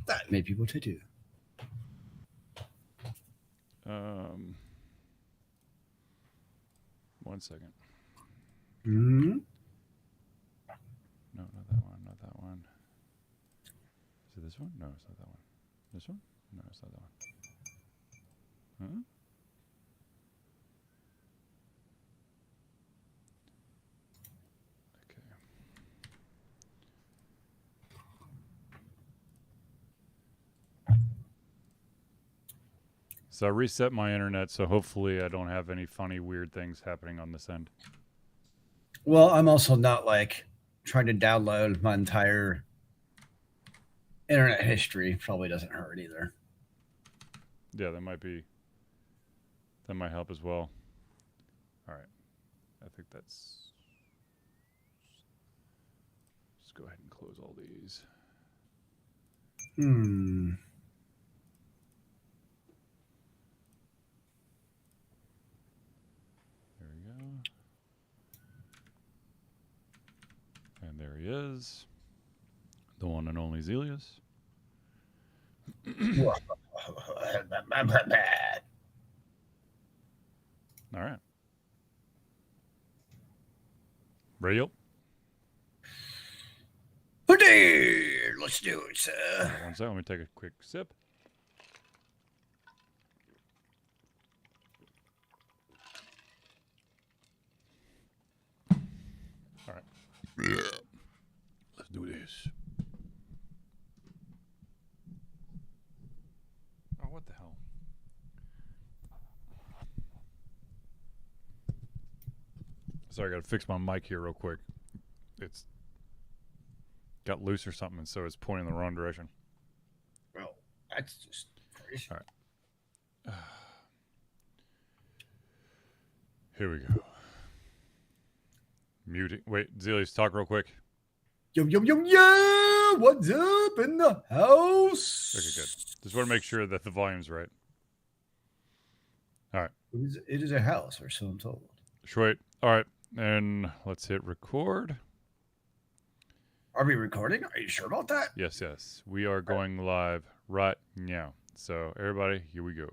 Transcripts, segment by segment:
That may be what I do. One second. Hmm? No, not that one. Not that one. Is it this one? No, it's not that one. This one? No, it's not that one. Huh? Okay. So I reset my internet, so hopefully I don't have any funny, weird things happening on this end. Well, I'm also not like trying to download my entire internet history. Probably doesn't hurt either. Yeah, that might help as well. All right. I think that's... Let's go ahead and close all these. There we go. And there he is. The one and only Zelius. All right. Radio. Let's do it, sir. One second. Let me take a quick sip. All right. Let's do this. Oh, what the hell? Sorry, I gotta fix my mic here real quick. It's got loose or something, so it's pointing in the wrong direction. Well, that's just crazy. All right. Here we go. Muting. Wait, Zelius, talk real quick. Yo! What's up in the house? Okay, good. Just want to make sure that the volume's right. All right. It is a house, or so I'm told. Sweet. All right. And let's hit record. Are we recording? Are you sure about that? Yes. We are going live right now. So, everybody, here we go.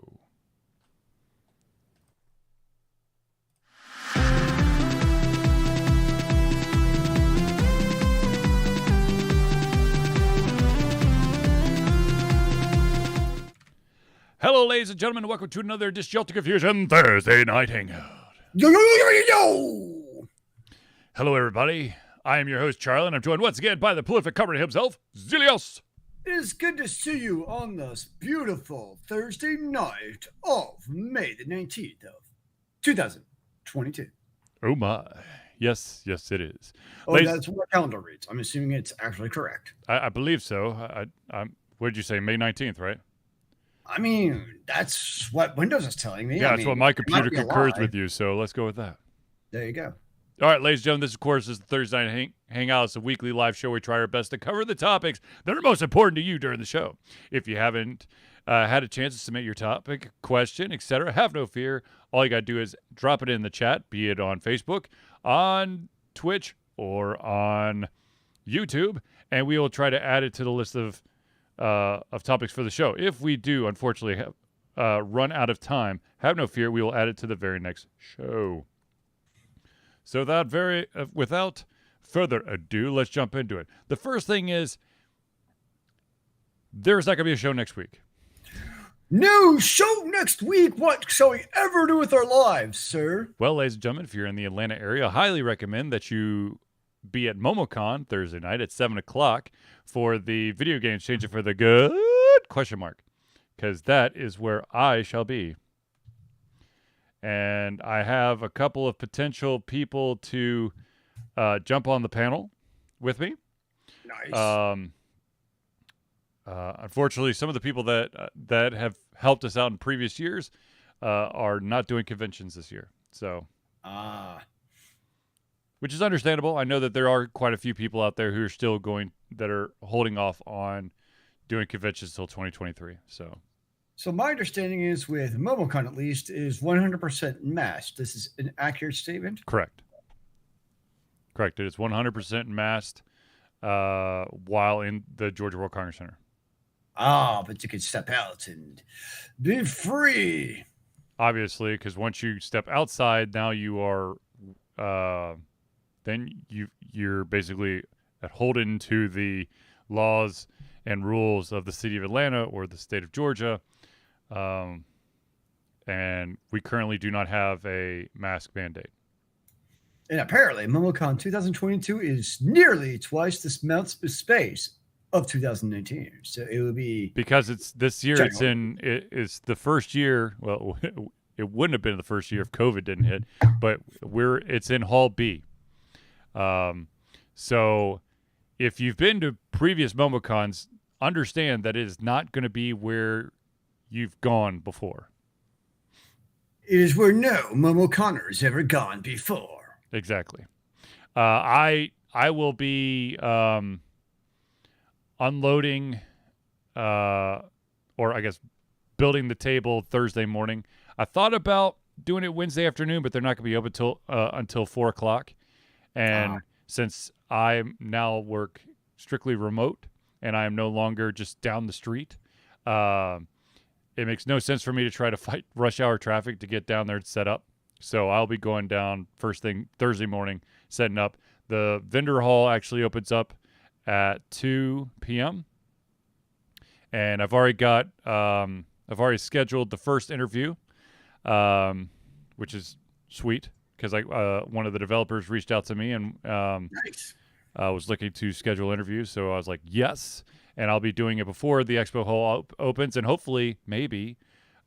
Hello, ladies and gentlemen. Welcome to another Disjunct Confusion Thursday Night Hangout. Yo! Hello, everybody. I am your host, Charlie, and I'm joined once again by the prolific covering himself, Zelius. It is good to see you on this beautiful Thursday night of May the 19th of 2022. Oh, my. Yes, it is. Oh, that's what my calendar reads. I'm assuming it's actually correct. I believe so. What did you say? May 19th, right? I mean, that's what Windows is telling me. Yeah, that's what my computer concurs with you, so let's go with that. There you go. All right, ladies and gentlemen, this, of course, is the Thursday Night Hangout. It's a weekly live show. We try our best to cover the topics that are most important to you during the show. If you haven't had a chance to submit your topic, question, etc., have no fear. All you got to do is drop it in the chat, be it on Facebook, on Twitch, or on YouTube, and we will try to add it to the list of topics for the show. If we do, unfortunately, run out of time, have no fear. We will add it to the very next show. So without further ado, let's jump into it. The first thing is, there's not going to be a show next week. No show next week. What shall we ever do with our lives, sir? Well, ladies and gentlemen, if you're in the Atlanta area, I highly recommend that you be at MomoCon Thursday night at 7 o'clock for the video game Change It for the Good? Because that is where I shall be. And I have a couple of potential people to jump on the panel with me. Nice. Unfortunately, some of the people that have helped us out in previous years are not doing conventions this year. So, which is understandable. I know that there are quite a few people out there who are still that are holding off on doing conventions until 2023. So my understanding is, with MomoCon at least, is 100% masked. This is an accurate statement? Correct. It is 100% masked. while in the Georgia World Congress Center. Ah, but you can step out and be free. Obviously, because once you step outside, now you are, then you're basically beholden to the laws and rules of the city of Atlanta or the state of Georgia. And we currently do not have a mask mandate. And apparently, MomoCon 2022 is nearly twice the amount of space of 2019. So it will be because it's this year. ginormous. It's the first year. Well, it wouldn't have been the first year if COVID didn't hit, but it's in Hall B. So if you've been to previous MomoCons, understand that it is not going to be where you've gone before. It is where no MomoConner has ever gone before. Exactly. I will be unloading, or I guess building the table Thursday morning. I thought about doing it Wednesday afternoon, but they're not going to be open until 4:00. And since I now work strictly remote and I am no longer just down the street, it makes no sense for me to try to fight rush hour traffic to get down there and set up. So I'll be going down first thing Thursday morning, setting up. The vendor hall actually opens up at 2 p.m. And I've already scheduled the first interview, which is sweet because one of the developers reached out to me and Nice. was looking to schedule interviews. So I was like, yes. And I'll be doing it before the expo hall opens, and hopefully, maybe,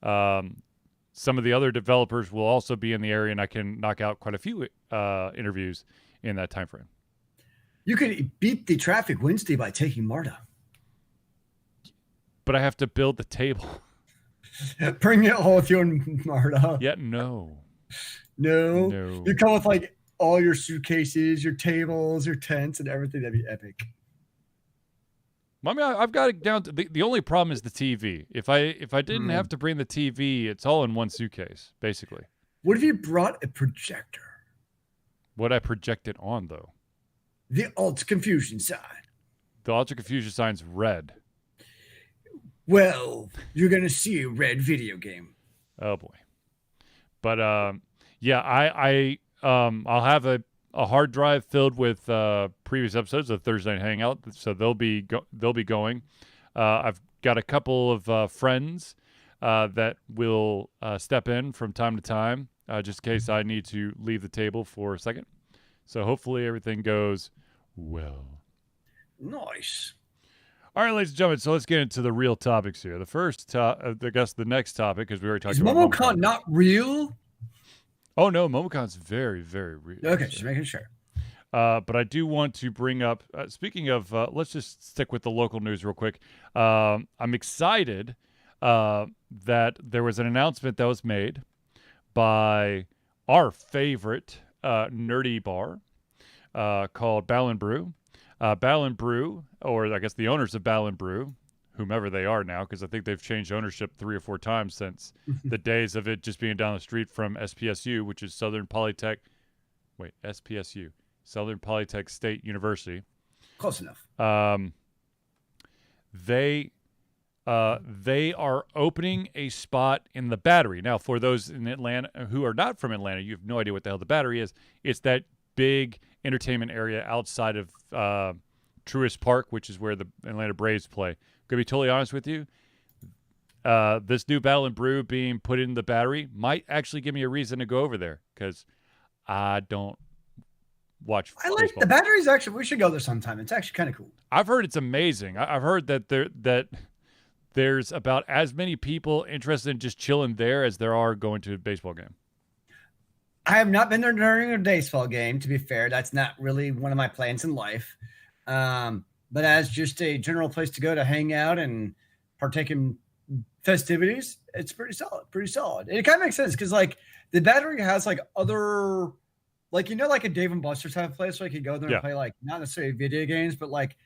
some of the other developers will also be in the area, and I can knock out quite a few interviews in that time frame. You could beat the traffic Wednesday by taking MARTA. But I have to build the table. Bring it all with you and MARTA. Yeah, no. No. No. You come with like all your suitcases, your tables, your tents, and everything. That'd be epic. I mean, I've got it down to the only problem is the TV. If I didn't have to bring the TV, it's all in one suitcase, basically. What if you brought a projector? What I project it on, though? The alt confusion sign. The Ultra Confusion sign's red. Well, you're gonna see a red video game. Oh boy. But yeah, I'll have a hard drive filled with previous episodes of Thursday Night Hangout, so they'll be going. I've got a couple of friends that will step in from time to time, just in case I need to leave the table for a second. So hopefully everything goes well. Nice. All right, ladies and gentlemen, so let's get into the real topics here. The first, I guess the next topic, because we already talked Is about MomoCon not real? Oh, no, MomoCon's very, very real. Okay, just making sure. But I do want to bring up, speaking of, let's just stick with the local news real quick. I'm excited that there was an announcement that was made by our favorite nerdy bar called Ballin and Brew. Ballin and Brew, or I guess the owners of Ballin and Brew, whomever they are now, because I think they've changed ownership 3 or 4 times since the days of it just being down the street from SPSU, which is Southern Polytech State University. Close enough. They are opening a spot in the Battery. Now, for those in Atlanta who are not from Atlanta, you have no idea what the hell the Battery is. It's that big entertainment area outside of Truist Park, which is where the Atlanta Braves play. Gonna be totally honest with you, this new Battle and Brew being put in the Battery might actually give me a reason to go over there because I don't watch. I like baseball. the Batteries. Actually, we should go there sometime. It's actually kind of cool. I've heard it's amazing. I've heard that there's about as many people interested in just chilling there as there are going to a baseball game. I have not been there during a baseball game, to be fair. That's not really one of my plans in life. But as just a general place to go to hang out and partake in festivities, it's pretty solid. And it kind of makes sense because like the Battery has like other, like, you know, like a Dave and Buster's type of place where you can go there and play like not necessarily video games, but like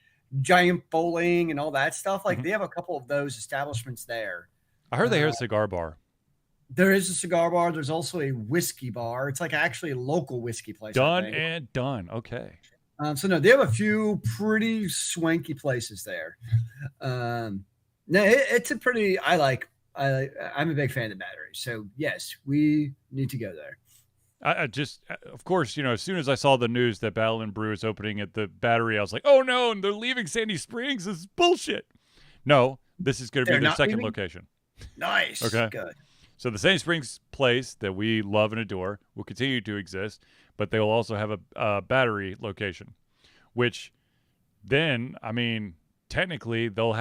giant bowling and all that stuff. Like they have a couple of those establishments there. I heard they have a cigar bar. There is a cigar bar. There's also a whiskey bar. It's like actually a local whiskey place. Done and done. Okay. So no, they have a few pretty swanky places there. No, it's a pretty. I'm a big fan of the Battery. So yes, we need to go there. I just, of course, as soon as I saw the news that Battle and Brew is opening at the Battery, I was like, oh no, and they're leaving Sandy Springs. This is bullshit. No, this is going to be They're their not second leaving. location. Nice, Okay. good. So the Sandy Springs place that we love and adore will continue to exist, but they will also have a Battery location, which then, I mean, technically they'll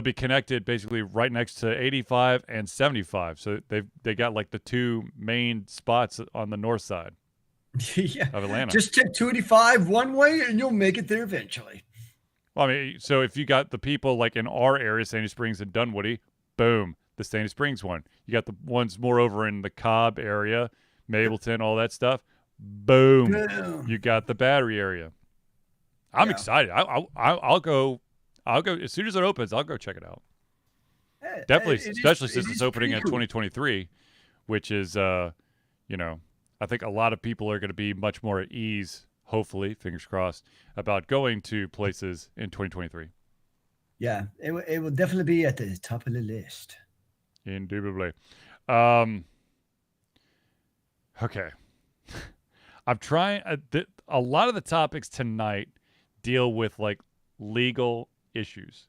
be connected basically right next to 85 and 75. So they got like the two main spots on the north side Yeah, of Atlanta. just take 285 one way, and you'll make it there eventually. Well, I mean, so if you got the people like in our area, Sandy Springs and Dunwoody, boom, the Sandy Springs one. You got the ones more over in the Cobb area, Mableton, all that stuff. Boom, Boom. you got the Battery area. I'm Yeah. excited. I'll go. I'll go as soon as it opens. I'll go check it out. Definitely, especially since it's opening in 2023, which is, I think a lot of people are going to be much more at ease, hopefully, fingers crossed, about going to places in 2023. Yeah, it will definitely be at the top of the list. Indubitably. Okay. I'm trying. A lot of the topics tonight deal with like legal issues,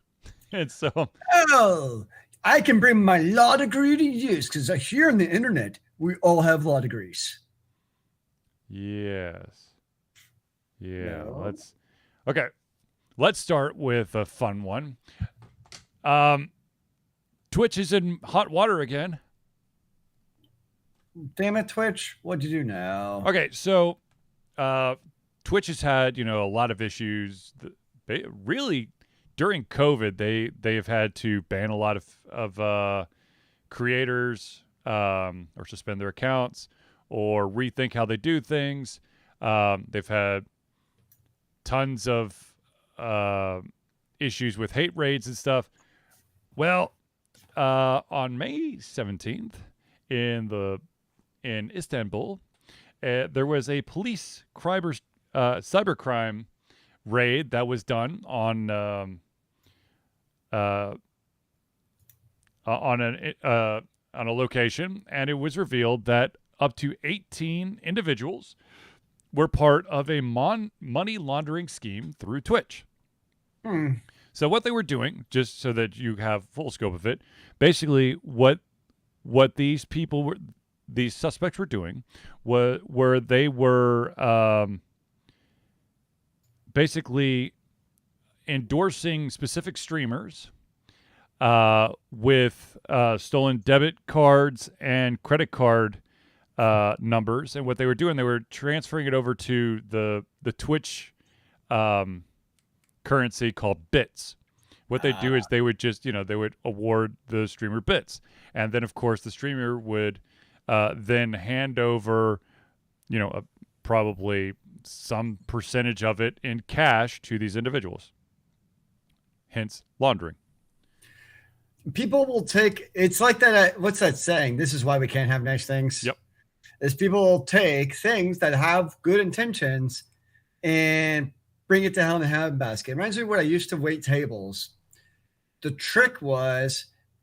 and so Oh, I can bring my law degree to use because here on the internet, we all have law degrees. yes, yeah. No. Let's start with a fun one. Twitch is in hot water again. Damn it, Twitch. What'd you do now? Okay, so Twitch has had a lot of issues. Really, during COVID, they have had to ban a lot of creators or suspend their accounts or rethink how they do things. They've had tons of issues with hate raids and stuff. Well, on May 17th in Istanbul, there was a police cybercrime raid that was done on a location, and it was revealed that up to 18 individuals were part of a money laundering scheme through Twitch. So what they were doing, just so that you have full scope of it, basically what these suspects were doing were they were basically endorsing specific streamers with stolen debit cards and credit card numbers, and what they were doing, they were transferring it over to the Twitch currency called bits. What they do is they would just, they would award the streamer bits, and then of course the streamer would then hand over, probably some percentage of it in cash to these individuals. Hence laundering. People will take it's like that. What's that saying? This is why we can't have nice things. Yep. Is people will take things that have good intentions and bring it to hell in a handbasket. It reminds me of when I used to wait tables. The trick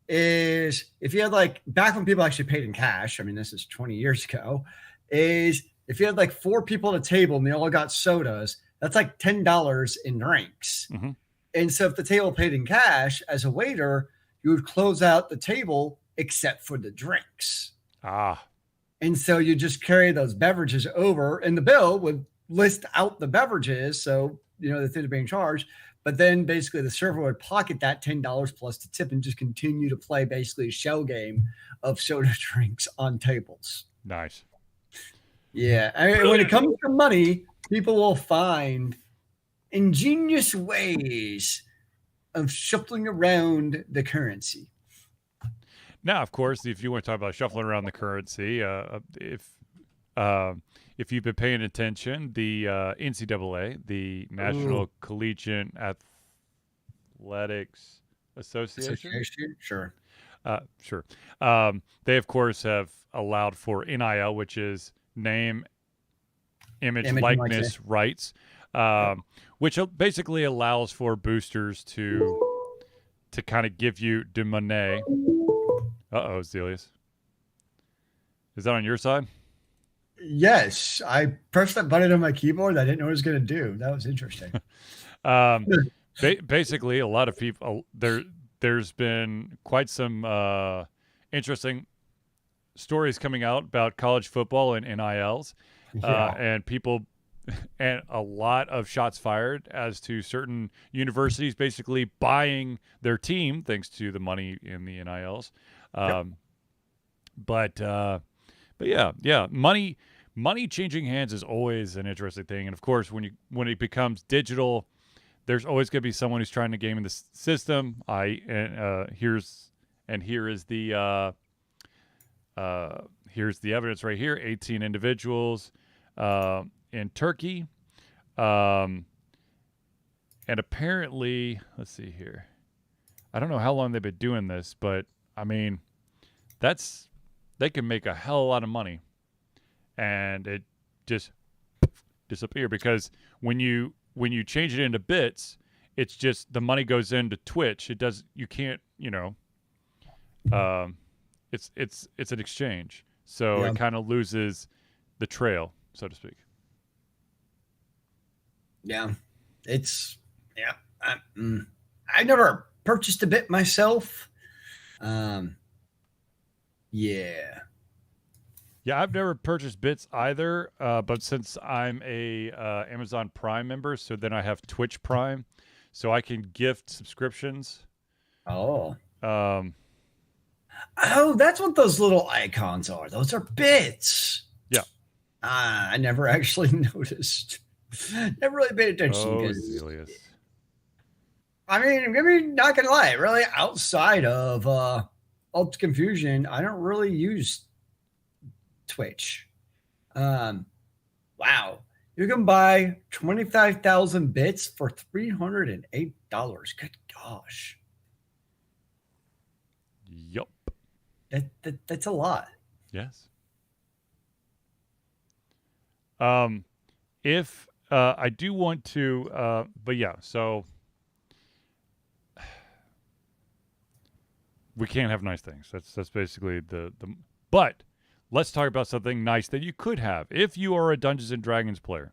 is if you had like back when people actually paid in cash, I mean, this is 20 years ago, is if you had like 4 people at a table and they all got sodas, that's like $10 in drinks. Mm-hmm. And so if the table paid in cash, as a waiter, you would close out the table except for the drinks. And so you just carry those beverages over, and the bill would list out the beverages. So, the thing being charged. But then basically the server would pocket that $10 plus the tip and just continue to play basically a shell game of soda drinks on tables. Nice. Yeah. I mean, when it comes to money, people will find ingenious ways of shuffling around the currency. Now, of course, if you want to talk about shuffling around the currency, if you've been paying attention, the NCAA, the National Collegiate Athletics Association, Sure. Sure. They, of course, have allowed for NIL, which is name, image Image likeness rights, Yep. which basically allows for boosters to kind of give you de monnaie. Uh-oh, Zelius. Is that on your side? Yes, I pressed that button on my keyboard. I didn't know what it was going to do. That was interesting. Um, basically, a lot of people there's been quite some interesting stories coming out about college football and NILs, Yeah. and people, and a lot of shots fired as to certain universities basically buying their team thanks to the money in the NILs. Yep. But yeah, money changing hands is always an interesting thing, and of course, when it becomes digital, there's always going to be someone who's trying to game the system. Here is the here's the evidence right here. 18 individuals in Turkey, and apparently, let's see here. I don't know how long they've been doing this, but I mean, they can make a hell of a lot of money, and it just disappear because when you change it into bits, it's just the money goes into Twitch. It does you can't it's an exchange, so Yeah. it kind of loses the trail, so to speak. Yeah. Yeah. I never purchased a bit myself. Yeah. Yeah, I've never purchased bits either, but since I'm a Amazon Prime member, so then I have Twitch Prime, so I can gift subscriptions. Oh. Um, Oh, that's what those little icons are. Those are bits. Yeah. I never actually noticed. Never really paid attention. oh, 'Cause, Zelius. I mean, not gonna lie, really, outside of Alt Confusion, I don't really use Twitch. Wow. You can buy 25,000 bits for $308. Good gosh. Yup. That's a lot. Yes. If I do want to, but yeah, so we can't have nice things. That's basically the. But let's talk about something nice that you could have if you are a Dungeons and Dragons player.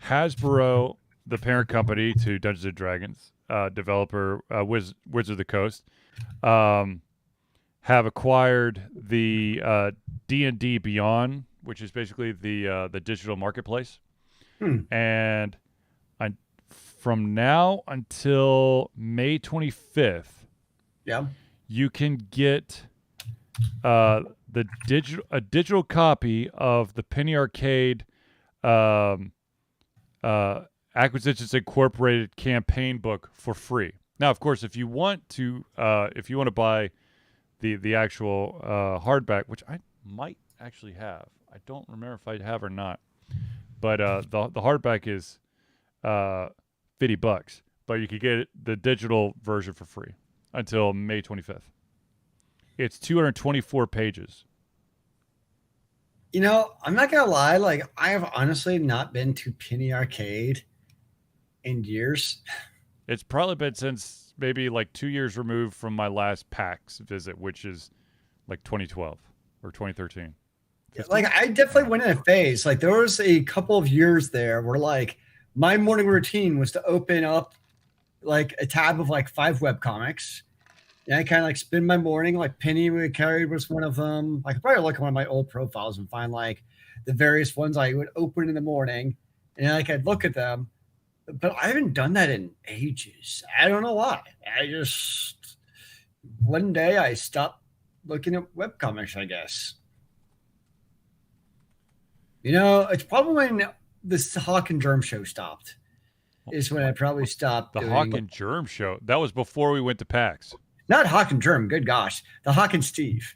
Hasbro, the parent company to Dungeons and Dragons, developer Wizards of the Coast, have acquired the D&D Beyond, which is basically the digital marketplace, and from now until May 25th, Yeah. you can get a digital copy of the Penny Arcade Acquisitions Incorporated campaign book for free. Now, of course, if you want to buy the actual hardback, which I might actually have, I don't remember if I have or not, but the hardback is $50, but you could get the digital version for free until May 25th. It's 224 pages. You know, I'm not gonna lie. Like, I have honestly not been to Penny Arcade in years. It's probably been since maybe like 2 years removed from my last PAX visit, which is like 2012 or 2013. 15? Like, I definitely went in a phase. Like, there was a couple of years there where, like, my morning routine was to open up like a tab of like 5 webcomics. And I kind of like spend my morning, like Penny we carried was one of them. I could probably look at one of my old profiles and find like the various ones I would open in the morning, and like I'd look at them. But I haven't done that in ages. I don't know why. I just one day I stopped looking at webcomics, I guess. You know, it's probably when this Hawk and Germ show stopped. Is when I probably stopped. The doing Hawk and Germ show. That was before we went to PAX. Not Hawk and Germ. Good gosh, the Hawk and Steve.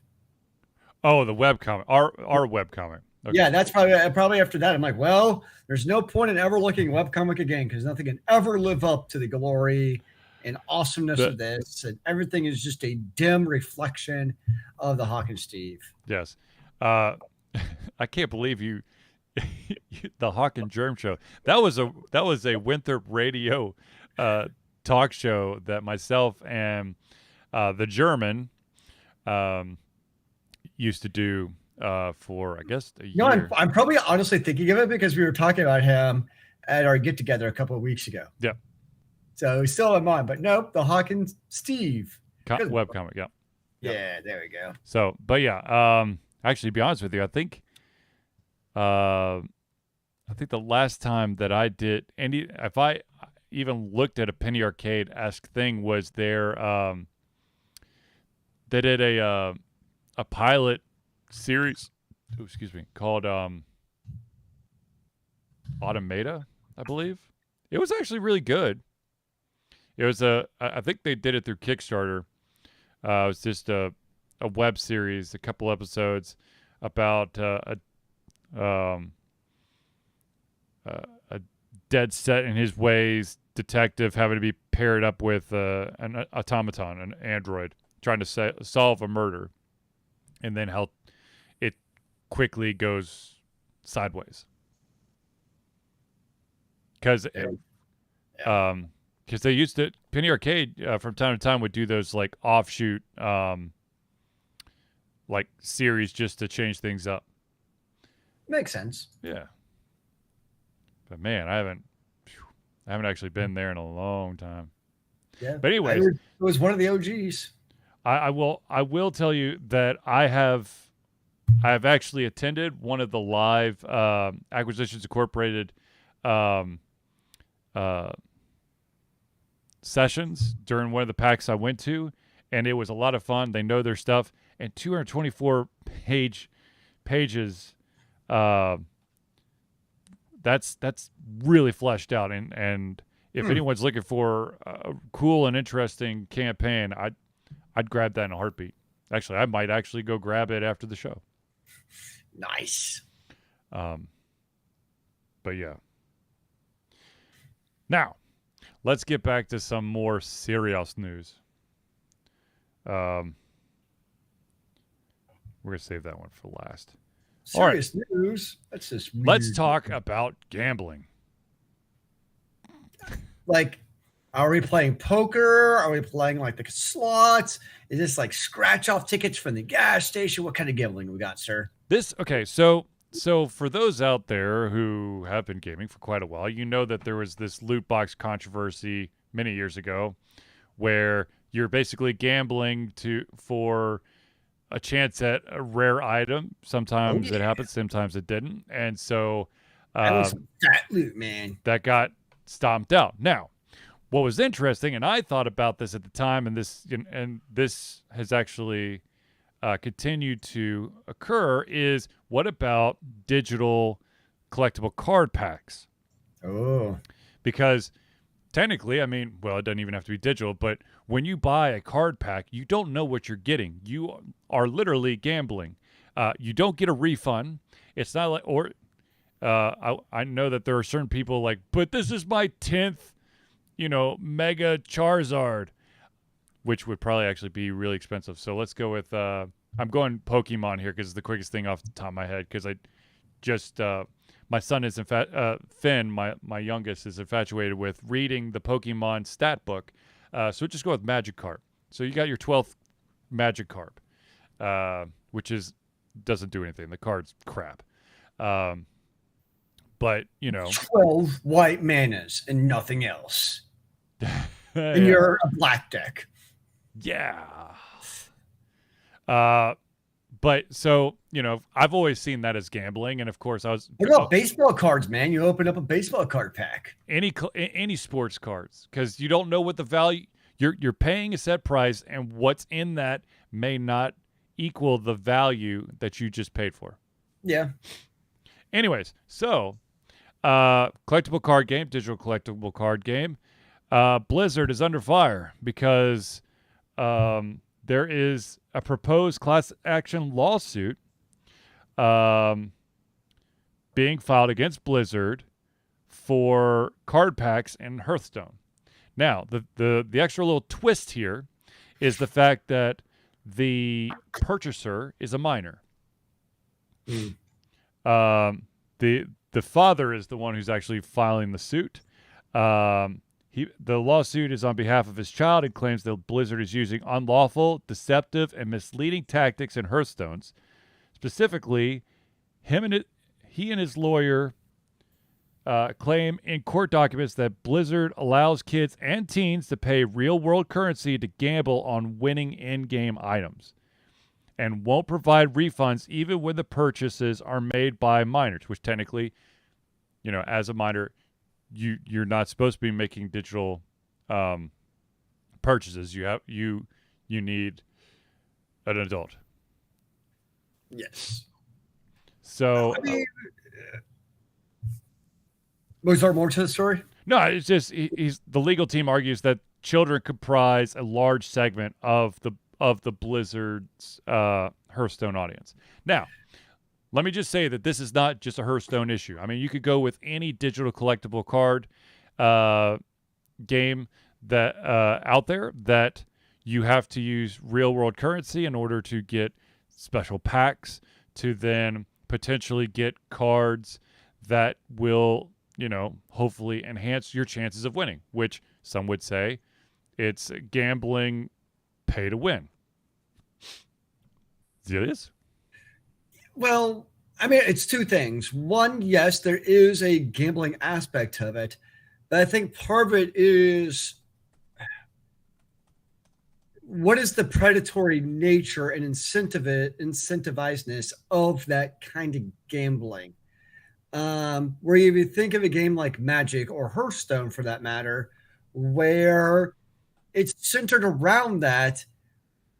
Oh, the webcomic. Our webcomic. Okay. Yeah, that's probably after that. I'm like, well, there's no point in ever looking at webcomic again because nothing can ever live up to the glory and awesomeness of this, and everything is just a dim reflection of the Hawk and Steve. Yes. Uh, I can't believe you, the Hawk and Germ show. That was a Winthrop radio uh, talk show that myself and the German um, used to do for I guess a No, year. I'm probably honestly thinking of it because we were talking about him at our get together a couple of weeks ago. Yeah, So he's still in mind, but nope, the Hawkins Steve. web comic. Yeah, Yeah, there we go. So, but yeah, actually, to be honest with you, I think the last time that I did any, if I even looked at a Penny Arcade-esque thing, was they did a pilot series, excuse me, called Automata, I believe. It was actually really good. It was I think they did it through Kickstarter. It was just a web series, a couple episodes about a dead set in his ways detective having to be paired up with an automaton, an android, trying to solve a murder, and then how it quickly goes sideways. Because they used to, Penny Arcade from time to time would do those like offshoot like series just to change things up. Makes sense. Yeah. But man, I haven't actually been there in a long time. Yeah. But anyways, it was one of the OGs. I will tell you that I have actually attended one of the live Acquisitions Incorporated sessions during one of the packs I went to, and it was a lot of fun. They know their stuff, and 224 pages. That's really fleshed out, and if anyone's looking for a cool and interesting campaign, I'd grab that in a heartbeat. Actually, I might actually go grab it after the show. Nice. But yeah. Now, let's get back to some more serious news. We're gonna save that one for last. Serious news. That's just weird. Let's talk about gambling. Like, are we playing poker? Are we playing like the slots? Is this like scratch off tickets from the gas station? What kind of gambling we got, sir? So for those out there who have been gaming for quite a while, you know that there was this loot box controversy many years ago where you're basically gambling for a chance at a rare item. Sometimes it happens, sometimes it didn't. And so that was some fat loot, man. That got stomped out. Now, what was interesting, and I thought about this at the time, and this has actually continued to occur, is what about digital collectible card packs? Oh. Because technically, I mean, well, it doesn't even have to be digital, but when you buy a card pack, you don't know what you're getting. You are literally gambling. You don't get a refund. It's not like, or I know that there are certain people like, but this is my 10th, Mega Charizard, which would probably actually be really expensive. So let's go with, I'm going Pokemon here because it's the quickest thing off the top of my head, because I just, my son is, Finn, my youngest, is infatuated with reading the Pokemon stat book. So we'll just go with Magikarp. So you got your 12th Magikarp, which doesn't do anything. The card's crap. But, 12 white manas and nothing else. And yeah. you're a black deck. Yeah. But so, I've always seen that as gambling. And of course what about baseball cards, man? You open up a baseball card pack. Any sports cards, because you don't know what the value, you're paying a set price, and what's in that may not equal the value that you just paid for. Yeah. Anyways, so collectible card game, digital collectible card game. Blizzard is under fire because there is a proposed class action lawsuit being filed against Blizzard for card packs in Hearthstone. Now, the extra little twist here is the fact that the purchaser is a minor. Mm. The father is the one who's actually filing the suit. The lawsuit is on behalf of his child and claims that Blizzard is using unlawful, deceptive, and misleading tactics in Hearthstones. Specifically, he and his lawyer claim in court documents that Blizzard allows kids and teens to pay real-world currency to gamble on winning in-game items, and won't provide refunds even when the purchases are made by minors, which technically, as a minor, you're not supposed to be making digital purchases. You need an adult. Yes. So I mean, was there more to the story? no, it's just he's the legal team argues that children comprise a large segment of the Blizzard's Hearthstone audience. Now, let me just say that this is not just a Hearthstone issue. I mean, you could go with any digital collectible card game that out there that you have to use real world currency in order to get special packs to then potentially get cards that will, hopefully enhance your chances of winning, which some would say it's gambling pay to win. It is. Well, I mean, it's two things. One, yes, there is a gambling aspect of it, but I think part of it is what is the predatory nature and incentivizeness of that kind of gambling? Where you think of a game like Magic or Hearthstone, for that matter, where it's centered around that,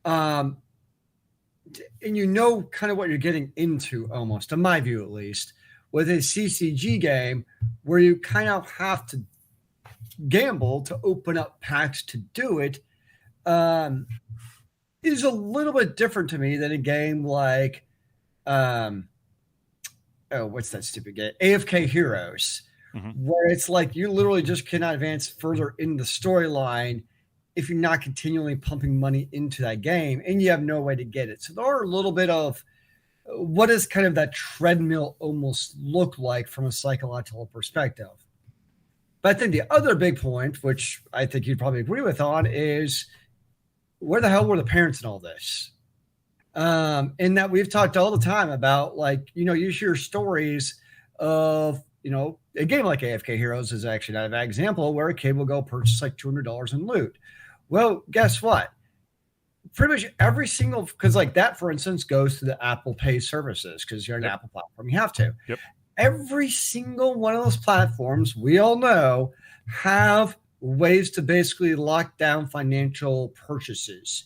um, and kind of what you're getting into, almost, in my view at least, with a CCG game where you kind of have to gamble to open up packs to do it, is a little bit different to me than a game like, what's that stupid game? AFK Heroes, where it's like you literally just cannot advance further in the storyline if you're not continually pumping money into that game and you have no way to get it. So there are a little bit of what does kind of that treadmill almost look like from a psychological perspective. But I think the other big point, which I think you'd probably agree with on, is where the hell were the parents in all this? In that we've talked all the time about, you hear stories of, a game like AFK Heroes is actually not a bad example where a kid will go purchase like $200 in loot. Well, guess what? Pretty much every single, because like that, for instance, goes to the Apple Pay services because you're an Apple platform. You have to. Yep. Every single one of those platforms, we all know, have ways to basically lock down financial purchases.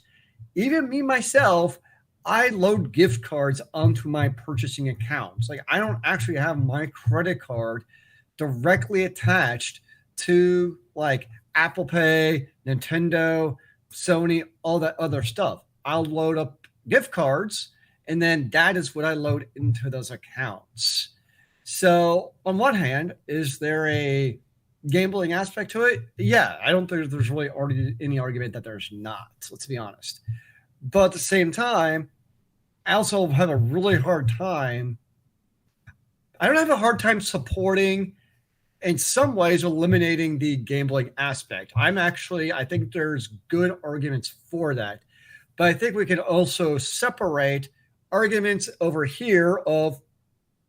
Even me, myself, I load gift cards onto my purchasing accounts. Like, I don't actually have my credit card directly attached to like Apple Pay, Nintendo, Sony, all that other stuff. I'll load up gift cards, and then that is what I load into those accounts. So, on one hand, is there a gambling aspect to it? Yeah, I don't think there's really any argument that there's not. Let's be honest. But at the same time, I also have a really hard time. I don't have a hard time supporting, in some ways, eliminating the gambling aspect. I think there's good arguments for that. But I think we can also separate arguments over here of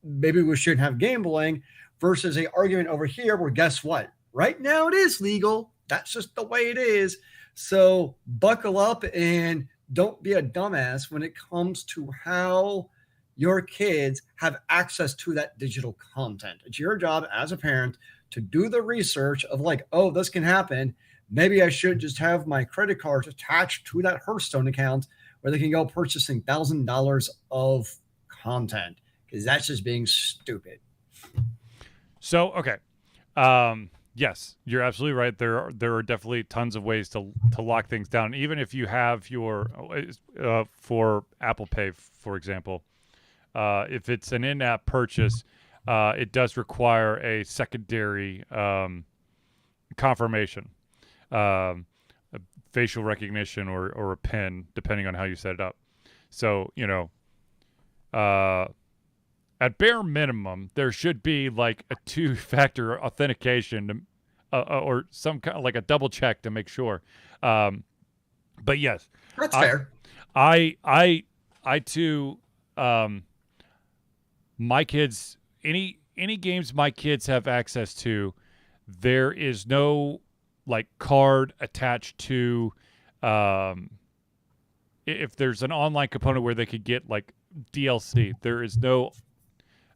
maybe we shouldn't have gambling versus an argument over here where, guess what? Right now it is legal. That's just the way it is. So buckle up and don't be a dumbass when it comes to how your kids have access to that digital content. It's your job as a parent to do the research of like, oh, this can happen. Maybe I should just have my credit cards attached to that Hearthstone account where they can go purchasing $1,000 of content, because that's just being stupid. So, okay. Yes, you're absolutely right. There are definitely tons of ways to lock things down. Even if you have your for Apple Pay, for example, if it's an in-app purchase, it does require a secondary confirmation, a facial recognition or a PIN, depending on how you set it up. So at bare minimum, there should be like a two-factor authentication or some kind of like a double check to make sure. But yes, That's I, fair. I too, my kids, any games my kids have access to, there is no like card attached to. If there's an online component where they could get like DLC,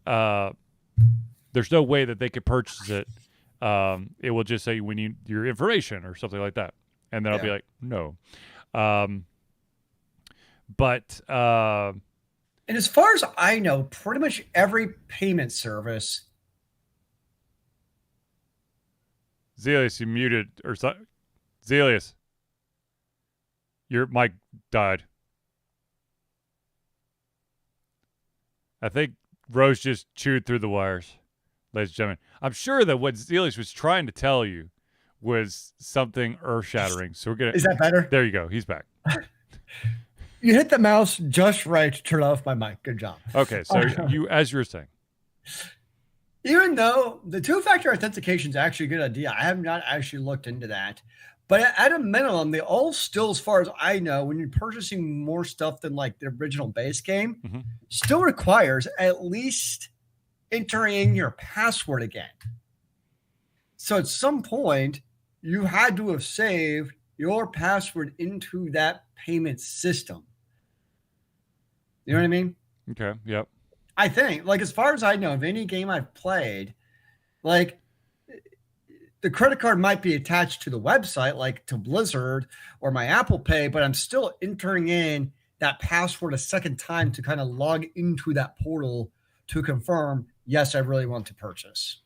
uh, there's no way that they could purchase it. It will just say we need your information or something like that, and then I'll be like, no. But and as far as I know, pretty much every payment service. Zelius, you muted or something. Zelius, your mic died. I think Rose just chewed through the wires, ladies and gentlemen. I'm sure that what Zelius was trying to tell you was something earth-shattering. So we're gonna. Is that better? There you go. He's back. You hit the mouse just right to turn off my mic. Good job. Okay, so as you were saying, even though the two-factor authentication is actually a good idea, I have not actually looked into that. But at a minimum, they all still, as far as I know, when you're purchasing more stuff than like the original base game, still requires at least entering in your password again. So at some point, you had to have saved your password into that payment system. You know what I mean? Okay. Yep. I think, like, as far as I know, of any game I've played, like, the credit card might be attached to the website, like to Blizzard or my Apple Pay, but I'm still entering in that password a second time to kind of log into that portal to confirm, yes, I really want to purchase.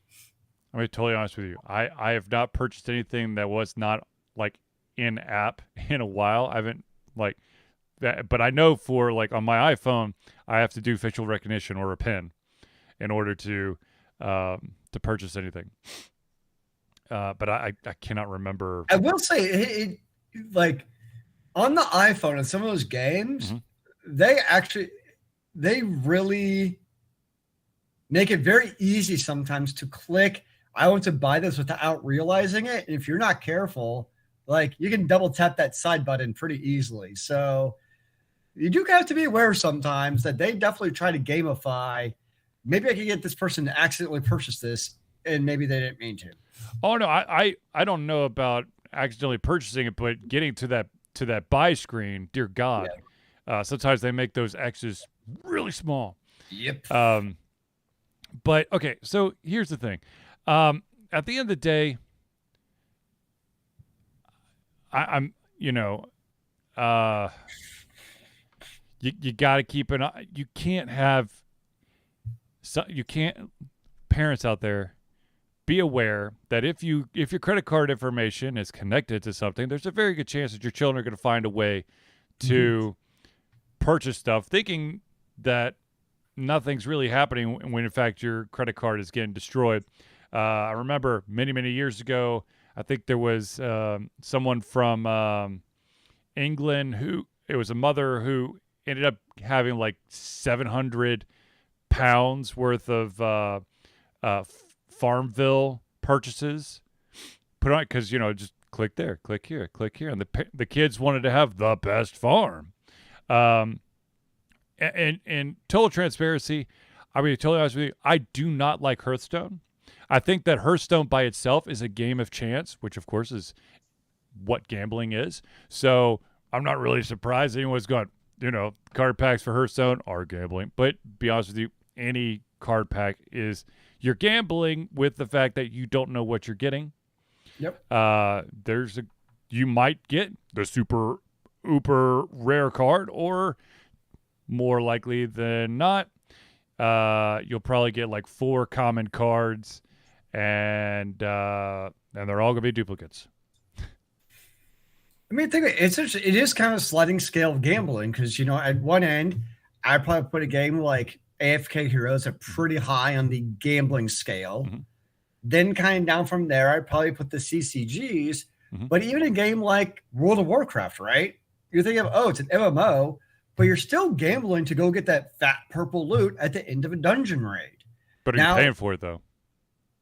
I'll be totally honest with you. I have not purchased anything that was not like in app in a while. I haven't like that, but I know for like on my iPhone, I have to do facial recognition or a PIN in order to purchase anything. But I cannot remember. I will say, it like on the iPhone and some of those games, they really make it very easy sometimes to click, I want to buy this without realizing it. And if you're not careful, like you can double tap that side button pretty easily. So you do have to be aware sometimes that they definitely try to gamify. Maybe I can get this person to accidentally purchase this, and maybe they didn't mean to. Oh no, I don't know about accidentally purchasing it, but getting to that buy screen, dear God. Yeah. Sometimes they make those X's really small. Yep. But okay, so here's the thing. At the end of the day, I'm you got to keep an eye. You can't parents out there, be aware that if your credit card information is connected to something, there's a very good chance that your children are going to find a way to purchase stuff, thinking that nothing's really happening when in fact your credit card is getting destroyed. I remember many years ago, I think there was someone from England who, it was a mother who ended up having like 700 pounds worth of Farmville purchases put on, because just click there, click here, and the kids wanted to have the best farm. And total transparency, I mean, totally honest with you, I do not like Hearthstone. I think that Hearthstone by itself is a game of chance, which of course is what gambling is. So I'm not really surprised anyone's got, card packs for Hearthstone are gambling. But be honest with you, any card pack is, you're gambling with the fact that you don't know what you're getting. Yep. You might get the super uber rare card, or more likely than not, you'll probably get like 4 common cards, and they're all gonna be duplicates. I mean, it is kind of a sliding scale of gambling, because at one end, I'd probably put a game like AFK Heroes at pretty high on the gambling scale. Then kind of down from there, I'd probably put the CCGs. But even a game like World of Warcraft, right? You're thinking of, it's an MMO, but you're still gambling to go get that fat purple loot at the end of a dungeon raid. But are Now, you paying for it though?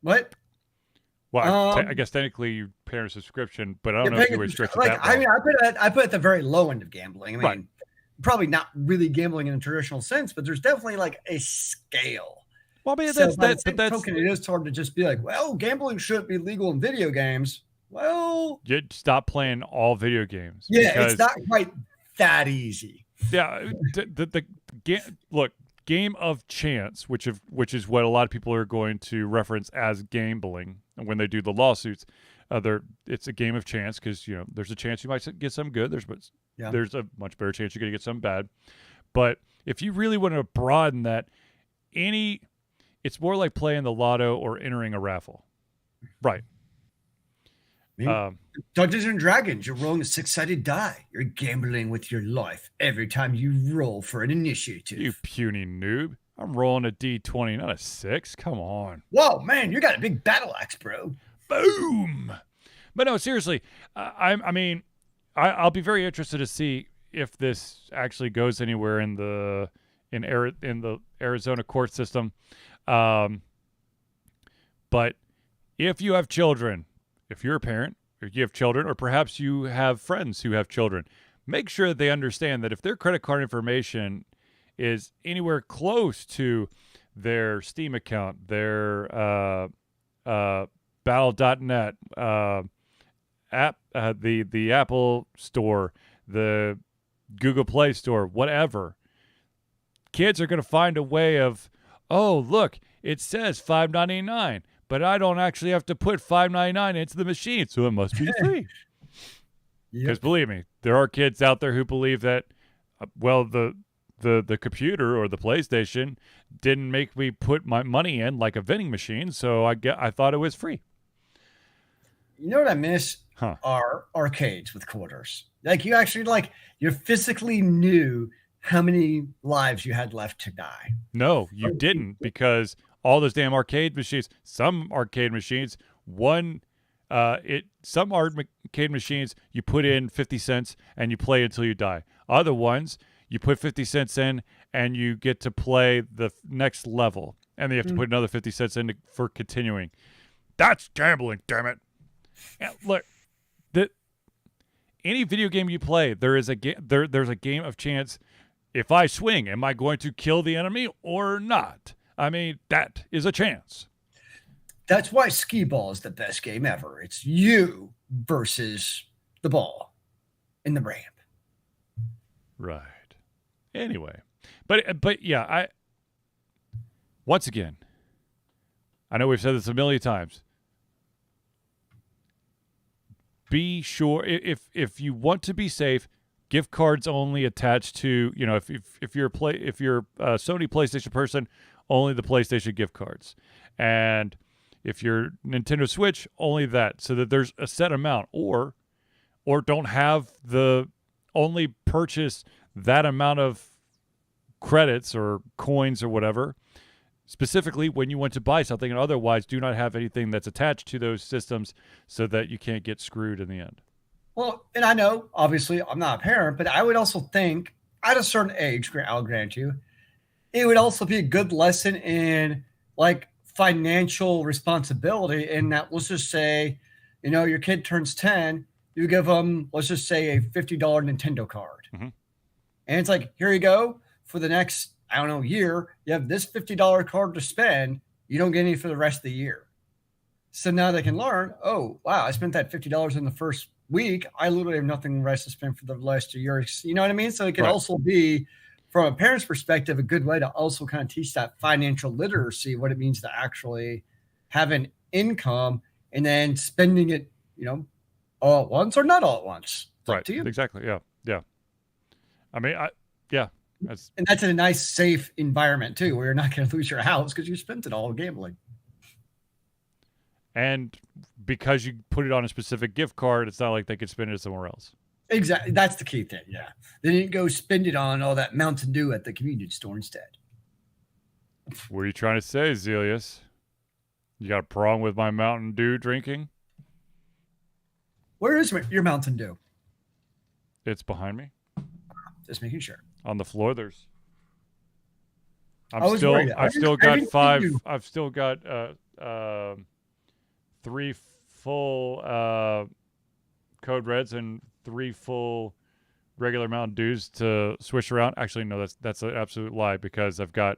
what? Well, I guess technically you're paying a subscription, but I don't know if you restrict it like that I low. mean, I put it at the very low end of gambling. I mean, Right. probably not really gambling in a traditional sense, but there's definitely like a scale. Well, I mean, So that's by the that, same but that's token, it is hard to just be like, well, gambling shouldn't be legal in video games. Well, you stop playing all video games. yeah, because, it's not quite that easy. Yeah, look, game of chance, which is what a lot of people are going to reference as gambling when they do the lawsuits. It's a game of chance because there's a chance you might get some good. There's a much better chance you're going to get some bad. But if you really want to broaden that, it's more like playing the lotto or entering a raffle, right? Dungeons and Dragons, you're rolling a 6-sided die. You're gambling with your life every time you roll for an initiative. You puny noob. I'm rolling a D20, not a 6. Come on. Whoa, man, you got a big battle axe, bro. Boom. But no, seriously, I'll be very interested to see if this actually goes anywhere in the Arizona court system. But if you have children, if you're a parent, or you have children, or perhaps you have friends who have children, make sure that they understand that if their credit card information is anywhere close to their Steam account, their Battle.net app, the Apple Store, the Google Play Store, whatever, kids are going to find a way of, oh, look, it says $5.99. But I don't actually have to put $5.99 into the machine, so it must be free. Because believe me, there are kids out there who believe that, the computer or the PlayStation didn't make me put my money in like a vending machine, so I thought it was free. You know what I miss? Are arcades with quarters. Like you physically knew how many lives you had left to die. No, you didn't, because all those damn arcade machines, some arcade machines, some arcade machines, you put in 50 cents and you play until you die. Other ones, you put 50 cents in and you get to play the next level. And then you have to put another 50 cents in for continuing. That's gambling, damn it. And look, any video game you play, there's a game of chance. If I swing, am I going to kill the enemy or not? I mean, that is a chance. That's why skee ball is the best game ever. It's you versus the ball in the ramp. Right. Anyway, but yeah, once again, I know we've said this a million times. Be sure if you want to be safe, gift cards only attached to, if you're a Sony PlayStation person, only the PlayStation gift cards. And if you're Nintendo Switch, only that, so that there's a set amount, or don't have only purchase that amount of credits or coins or whatever, specifically when you want to buy something, and otherwise do not have anything that's attached to those systems so that you can't get screwed in the end. Well, and I know, obviously, I'm not a parent, but I would also think at a certain age, I'll grant you, it would also be a good lesson in like financial responsibility. In that, let's just say, your kid turns 10, you give them, let's just say, a $50 Nintendo card. Mm-hmm. And it's like, here you go for the next, year. You have this $50 card to spend. You don't get any for the rest of the year. So now they can learn, oh, wow, I spent that $50 in the first week. I literally have nothing rest to spend for the last 2 years. You know what I mean? So it can also be, from a parent's perspective, a good way to also kind of teach that financial literacy, what it means to actually have an income and then spending it, all at once or not all at once. It's right. Up to you. Exactly. Yeah. Yeah. I mean, and that's a nice, safe environment too, where you're not going to lose your house because you spent it all gambling. And because you put it on a specific gift card, it's not like they could spend it somewhere else. Exactly. That's the key thing. Yeah. They didn't go spend it on all that Mountain Dew at the convenience store instead. What are you trying to say, Zelius? You got a problem with my Mountain Dew drinking? Where is your Mountain Dew? It's behind me. Just making sure. on the floor. There's I was worried. I've still I got didn't see five. you. I've still got 3 full Code Reds and 3 full regular Mountain Dews to swish around. Actually, no, that's an absolute lie because I've got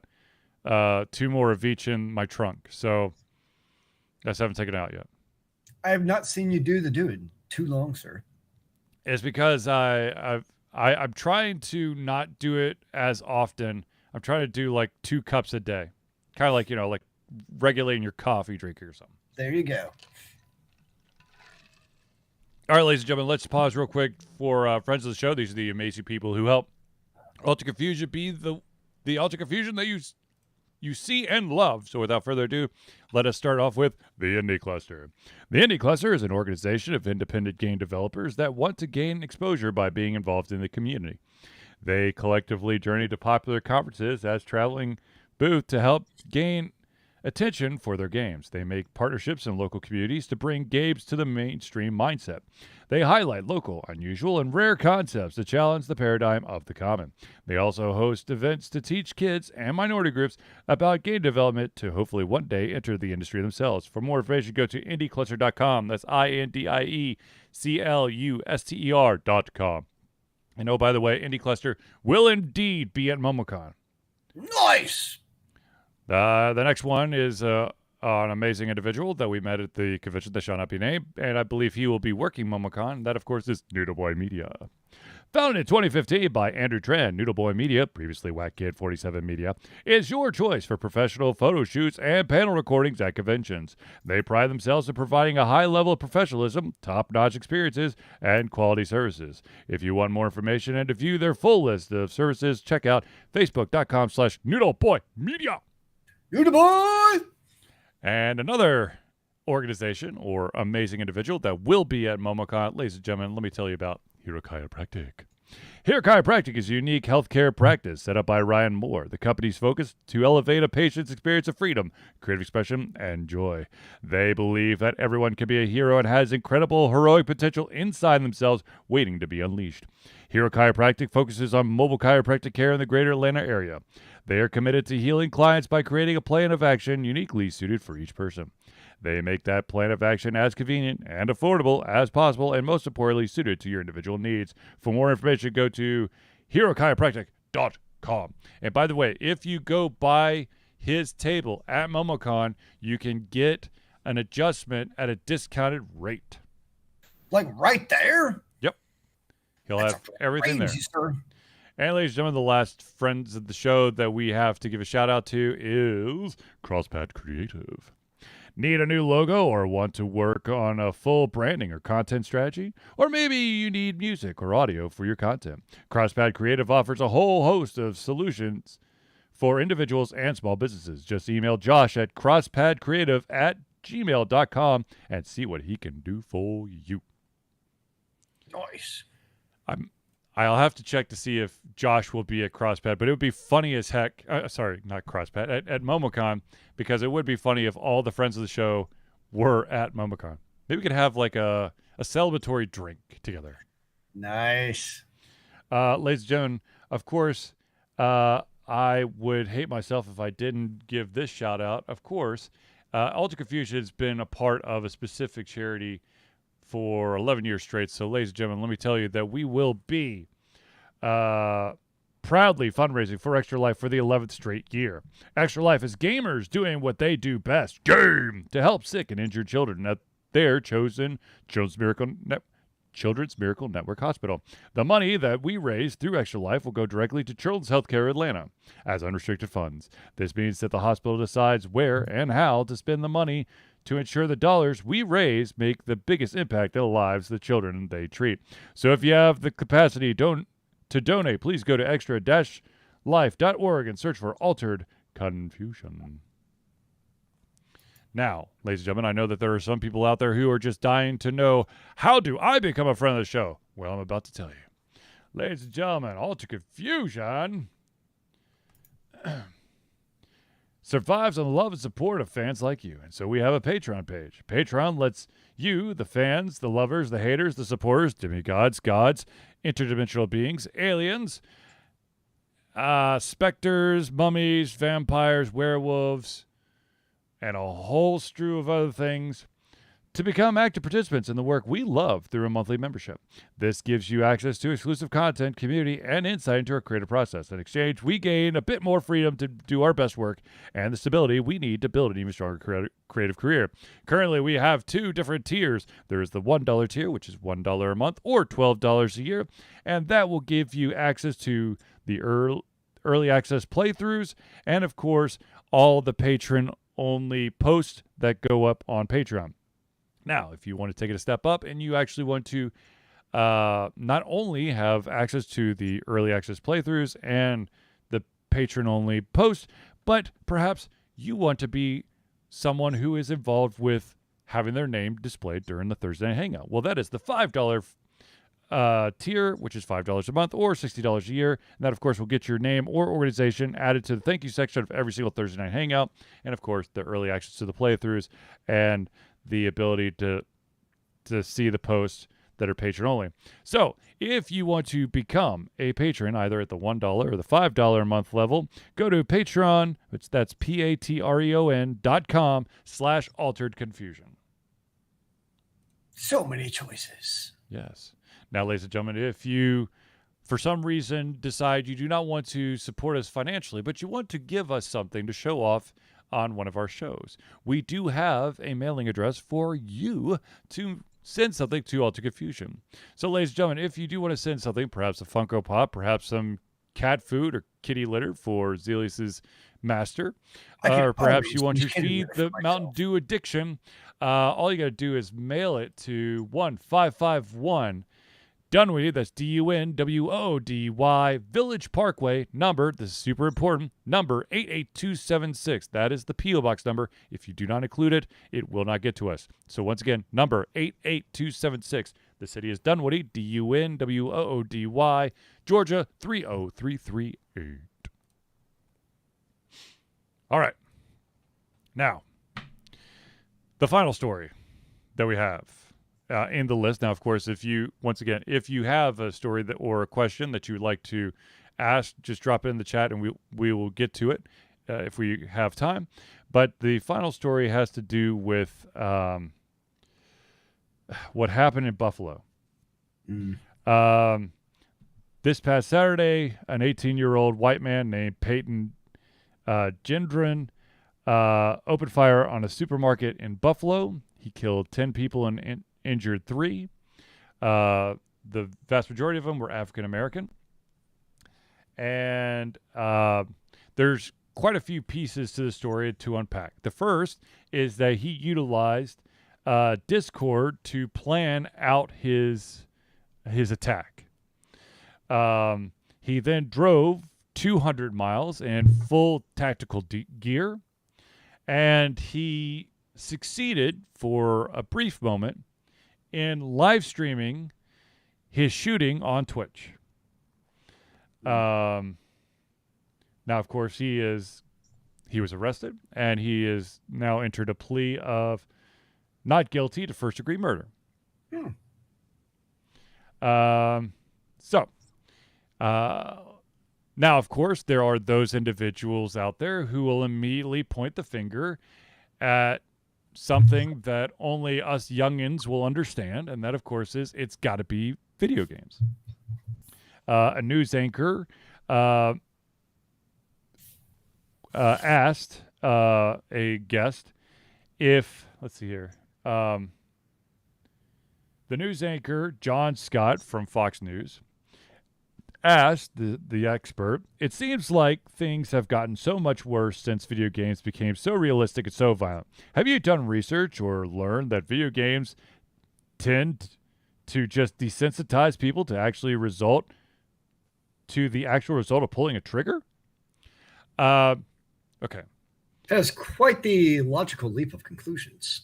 2 more of each in my trunk. So I just haven't taken it out yet. I have not seen you do the dude too long, sir. It's because I'm trying to not do it as often. I'm trying to do like 2 cups a day, kind of like like regulating your coffee drinking or something. There you go. All right, ladies and gentlemen, let's pause real quick for friends of the show. These are the amazing people who help Ultra Confusion be the Ultra Confusion that you see and love. So without further ado, let us start off with the Indie Cluster. The Indie Cluster is an organization of independent game developers that want to gain exposure by being involved in the community. They collectively journey to popular conferences as traveling booth to help gain attention for their games. They make partnerships in local communities to bring games to the mainstream mindset. They highlight local, unusual, and rare concepts to challenge the paradigm of the common. They also host events to teach kids and minority groups about game development to hopefully one day enter the industry themselves. For more information, go to indiecluster.com. That's INDIECLUSTER.com. And oh, by the way, Indie Cluster will indeed be at MomoCon. Nice. The next one is an amazing individual that we met at the convention that shall not be named, and I believe he will be working MomoCon. That, of course, is Noodle Boy Media. Founded in 2015 by Andrew Tran, Noodle Boy Media, previously Whack Kid 47 Media, is your choice for professional photo shoots and panel recordings at conventions. They pride themselves in providing a high level of professionalism, top-notch experiences, and quality services. If you want more information and to view their full list of services, check out facebook.com/NoodleBoyMedia. You the boy. And another organization or amazing individual that will be at MomoCon, ladies and gentlemen, let me tell you about Hero Chiropractic. Hero Chiropractic is a unique healthcare practice set up by Ryan Moore. The company's focus to elevate a patient's experience of freedom, creative expression, and joy. They believe that everyone can be a hero and has incredible heroic potential inside themselves waiting to be unleashed. Hero Chiropractic focuses on mobile chiropractic care in the greater Atlanta area. They are committed to healing clients by creating a plan of action uniquely suited for each person. They make that plan of action as convenient and affordable as possible, and most importantly, suited to your individual needs. For more information, go to herochiropractic.com. And by the way, if you go by his table at MomoCon, you can get an adjustment at a discounted rate. Like right there? Yep. He'll have everything there. Sir. And ladies and gentlemen, the last friends of the show that we have to give a shout out to is CrossPad Creative. Need a new logo or want to work on a full branding or content strategy? Or maybe you need music or audio for your content. CrossPad Creative offers a whole host of solutions for individuals and small businesses. Just email Josh at crosspadcreative@gmail.com and see what he can do for you. Nice. I'll have to check to see if Josh will be at CrossPad, but it would be funny as heck. Sorry, not CrossPad, at MomoCon, because it would be funny if all the friends of the show were at MomoCon. Maybe we could have like a celebratory drink together. Nice. Ladies and gentlemen, of course, I would hate myself if I didn't give this shout out. Of course, Ultra Confusion has been a part of a specific charity for 11 years straight. So, ladies and gentlemen, let me tell you that we will be proudly fundraising for Extra Life for the 11th straight year. Extra Life is gamers doing what they do best, game, to help sick and injured children at their chosen Children's Miracle Network Hospital. The money that we raise through Extra Life will go directly to Children's Healthcare Atlanta as unrestricted funds. This means that the hospital decides where and how to spend the money to ensure the dollars we raise make the biggest impact in the lives of the children they treat. So if you have the capacity to donate, please go to extra-life.org and search for Altered Confusion. Now, ladies and gentlemen, I know that there are some people out there who are just dying to know, how do I become a friend of the show? Well, I'm about to tell you. Ladies and gentlemen, Altered Confusion survives on the love and support of fans like you. And so we have a Patreon page. Patreon lets you, the fans, the lovers, the haters, the supporters, demigods, gods, interdimensional beings, aliens, specters, mummies, vampires, werewolves, and a whole slew of other things to become active participants in the work we love through a monthly membership. This gives you access to exclusive content, community, and insight into our creative process. In exchange, we gain a bit more freedom to do our best work and the stability we need to build an even stronger creative career. Currently, we have 2 different tiers. There is the $1 tier, which is $1 a month or $12 a year, and that will give you access to the early access playthroughs and, of course, all the patron-only posts that go up on Patreon. Now, if you want to take it a step up and you actually want to not only have access to the early access playthroughs and the patron-only posts, but perhaps you want to be someone who is involved with having their name displayed during the Thursday Night Hangout. Well, that is the $5 tier, which is $5 a month or $60 a year. And that, of course, will get your name or organization added to the thank you section of every single Thursday Night Hangout. And, of course, the early access to the playthroughs and the ability to see the posts that are patron only. So if you want to become a patron, either at the $1 or the $5 a month level, go to Patreon, which that's patreon.com/altered confusion. So many choices. Yes. Now, ladies and gentlemen, if you, for some reason, decide you do not want to support us financially, but you want to give us something to show off on one of our shows, we do have a mailing address for you to send something to Altered Confusion. So, ladies and gentlemen, if you do want to send something, perhaps a Funko Pop, perhaps some cat food or kitty litter for Zelius's master, or perhaps you want to feed the Mountain Dew addiction, all you got to do is mail it to 1551 Dunwoody, that's Dunwoody, Village Parkway, number, this is super important, number 88276. That is the P.O. Box number. If you do not include it, it will not get to us. So once again, number 88276. The city is Dunwoody, Dunwoody, Georgia 30338. All right. Now, the final story that we have in the list. Now, of course, if you have a story that or a question that you would like to ask, just drop it in the chat and we will get to it if we have time. But the final story has to do with what happened in Buffalo. This past Saturday, an 18-year-old white man named Peyton Gendron opened fire on a supermarket in Buffalo. He killed 10 people and injured 3. The vast majority of them were African American. And there's quite a few pieces to the story to unpack. The first is that he utilized Discord to plan out his attack. He then drove 200 miles in full tactical gear, and he succeeded for a brief moment in live streaming his shooting on Twitch. Now, of course, he was arrested, and he is now entered a plea of not guilty to first-degree murder. Now, of course, there are those individuals out there who will immediately point the finger at something that only us youngins will understand, and that, of course, is it's got to be video games. A news anchor asked a guest if, let's see here, the news anchor, John Scott from Fox News, asked the expert, it seems like things have gotten so much worse since video games became so realistic and so violent. Have you done research or learned that video games tend to just desensitize people to the actual result of pulling a trigger? Okay. That is quite the logical leap of conclusions.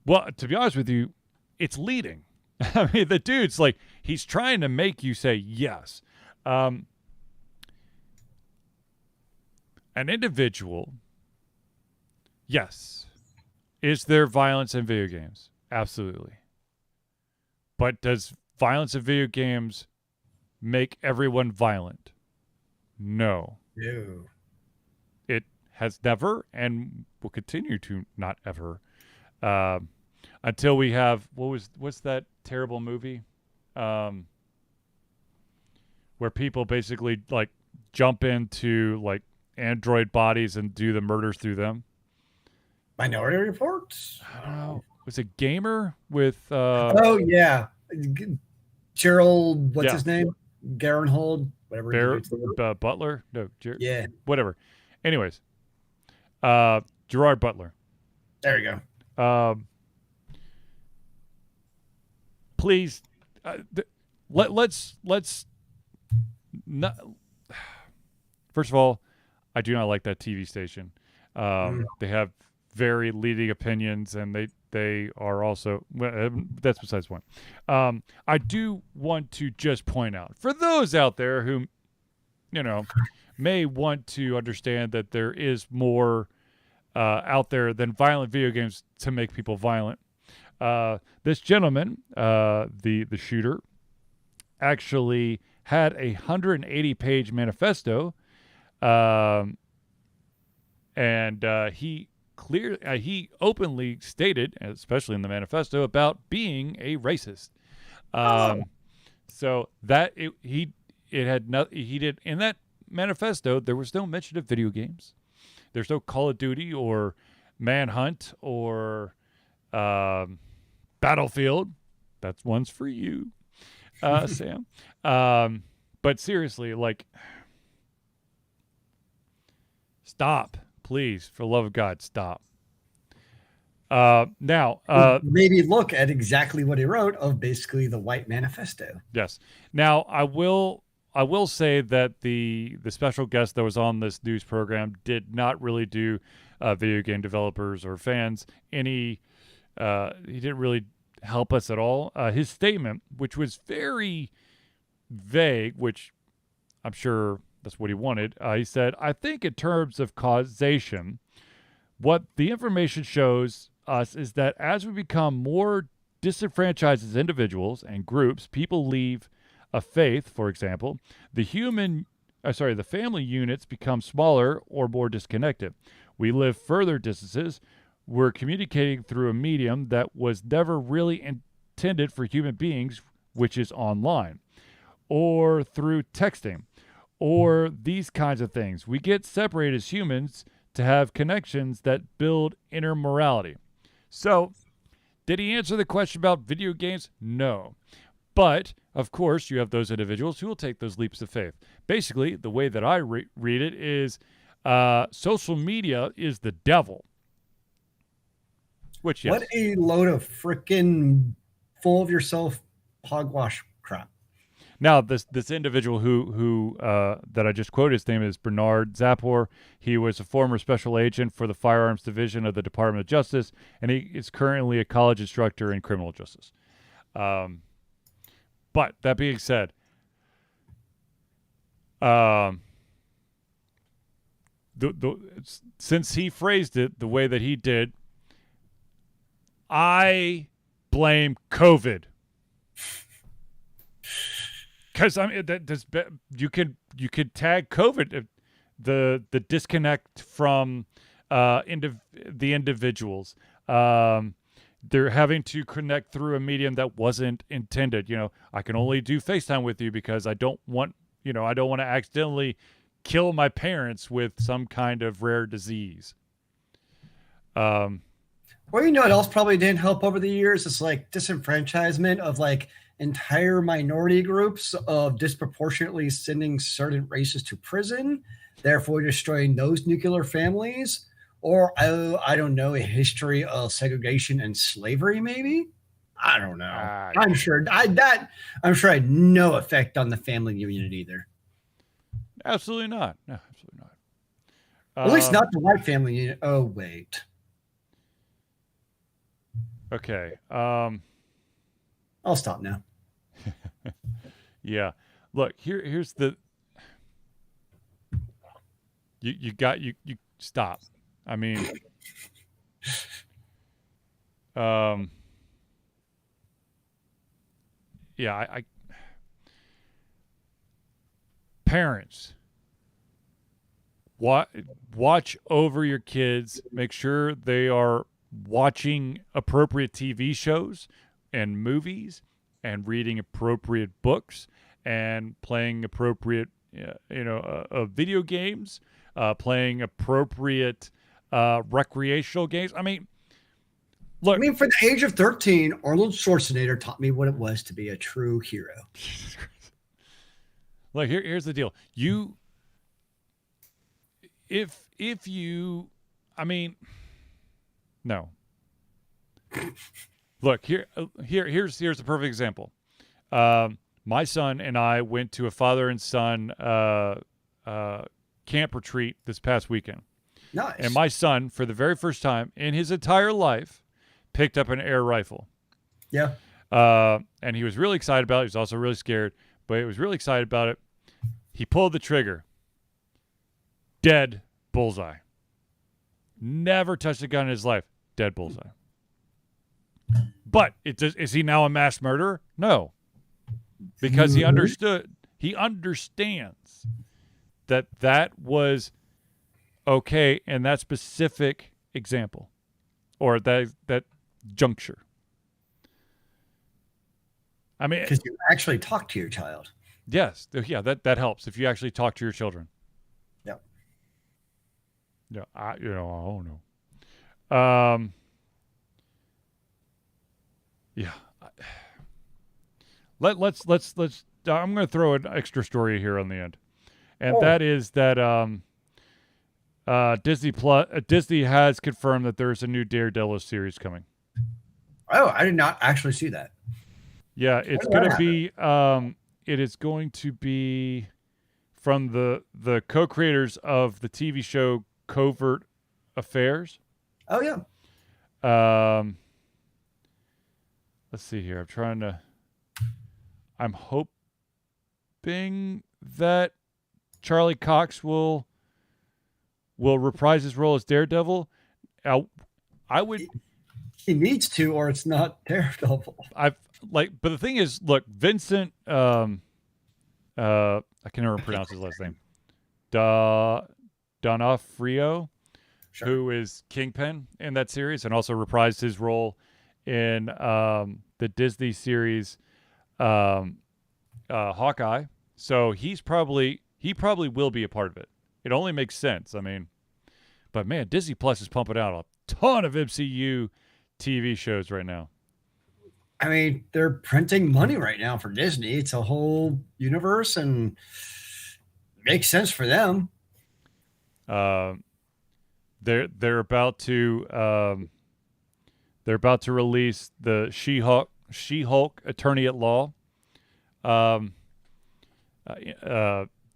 Well, to be honest with you, it's leading. I mean, the dude's like, he's trying to make you say yes. An individual, yes. Is there violence in video games? Absolutely. But does violence in video games make everyone violent? No. Ew. It has never and will continue to not ever. Um, until we have what's that terrible movie? Where people basically like jump into like android bodies and do the murders through them. Minority Report? I don't know. Was it Gamer with Oh, yeah. Gerald, what's yeah, his name? Garenhold, whatever the Bear dude's name. Butler? No, Yeah, whatever. Anyways, Gerard Butler. there you Um, please, let's not. First of all, I do not like that TV station. go. They have very leading opinions, and they are also that's besides the point. I do want to just point out for those out there who, you know, may want to understand that there is more out there than violent video games to make people violent. This gentleman, the shooter, actually had a 180-page manifesto, um, and he openly stated, especially in the manifesto, about being a racist. Oh, So that it had no, he did in that manifesto. There was no mention of video games. There's no Call of Duty or Manhunt or Battlefield. That's one's for you, Sam. But seriously, like, stop, please, for the love of God, stop. Now, maybe look at exactly what he wrote of basically the White Manifesto. yes. Now, I will say that the special guest that was on this news program did not really do video game developers or fans any. He didn't really help us at all. His statement, which was very vague, which I'm sure that's what he wanted. He said, "I think in terms of causation, what the information shows us is that as we become more disenfranchised as individuals and groups, people leave a faith, for example, the family units become smaller or more disconnected. We live further distances. We're communicating through a medium that was never really intended for human beings, which is online, or through texting, or these kinds of things. We get separated as humans to have connections that build inner morality." So, did he answer the question about video games? No. But, of course, you have those individuals who will take those leaps of faith. Basically, the way that I read it is social media is the devil. Which, yes. What a load of frickin' full of yourself hogwash crap. Now, this individual who that I just quoted, his name is Bernard Zapor. He was a former special agent for the Firearms Division of the Department of Justice, and he is currently a college instructor in criminal justice. But that being said, since he phrased it the way that he did, I blame COVID. Because I mean, you could tag COVID, the disconnect from the individuals. They're having to connect through a medium that wasn't intended. I can only do FaceTime with you because I don't want to accidentally kill my parents with some kind of rare disease. Well, what else probably didn't help over the years? It's like disenfranchisement of like entire minority groups of disproportionately sending certain races to prison, therefore destroying those nuclear families. Or I don't know, a history of segregation and slavery, maybe. I don't know. I'm sure I had no effect on the family unit either. Absolutely not. No, absolutely not. At least not the white family unit. Oh wait. Okay. I'll stop now. Yeah. Look, here's the you stop. I mean, yeah, I parents, watch over your kids. Make sure they are watching appropriate TV shows and movies, and reading appropriate books, and playing appropriate, video games, playing appropriate recreational games. I mean, look. I mean, for the age of 13, Arnold Schwarzenegger taught me what it was to be a true hero. Look, here's the deal. If you, I mean, no. Look, here's a perfect example. My son and I went to a father and son camp retreat this past weekend. Nice. And my son, for the very first time in his entire life, picked up an air rifle. Yeah. And he was really excited about it. He was also really scared, but he was really excited about it. He pulled the trigger. Dead bullseye. Never touched a gun in his life. Dead bullseye. But is he now a mass murderer? No. Because he understands that was okay in that specific example, or that juncture. I mean, because you actually talk to your child. Yes, yeah, that helps if you actually talk to your children. Yeah. Yeah, I don't know. Yeah. Let's. I'm going to throw an extra story here on the end, and that is that Disney has confirmed that there's a new Daredevil series coming. Oh, I did not actually see that. Yeah, it's going to be. It is going to be from the co-creators of the TV show Covert Affairs. Oh yeah. Let's see here. I'm hoping that Charlie Cox will reprise his role as Daredevil. I would. He needs to, or it's not Daredevil. But the thing is, look, Vincent. I can never pronounce his last name. D'Onofrio, sure, who is Kingpin in that series, and also reprised his role in the Disney series Hawkeye. So he probably will be a part of it. It only makes sense. I mean, but man, Disney Plus is pumping out a ton of MCU TV shows right now. I mean, they're printing money right now for Disney. It's a whole universe, and makes sense for them. They're about to release the She-Hulk Attorney at Law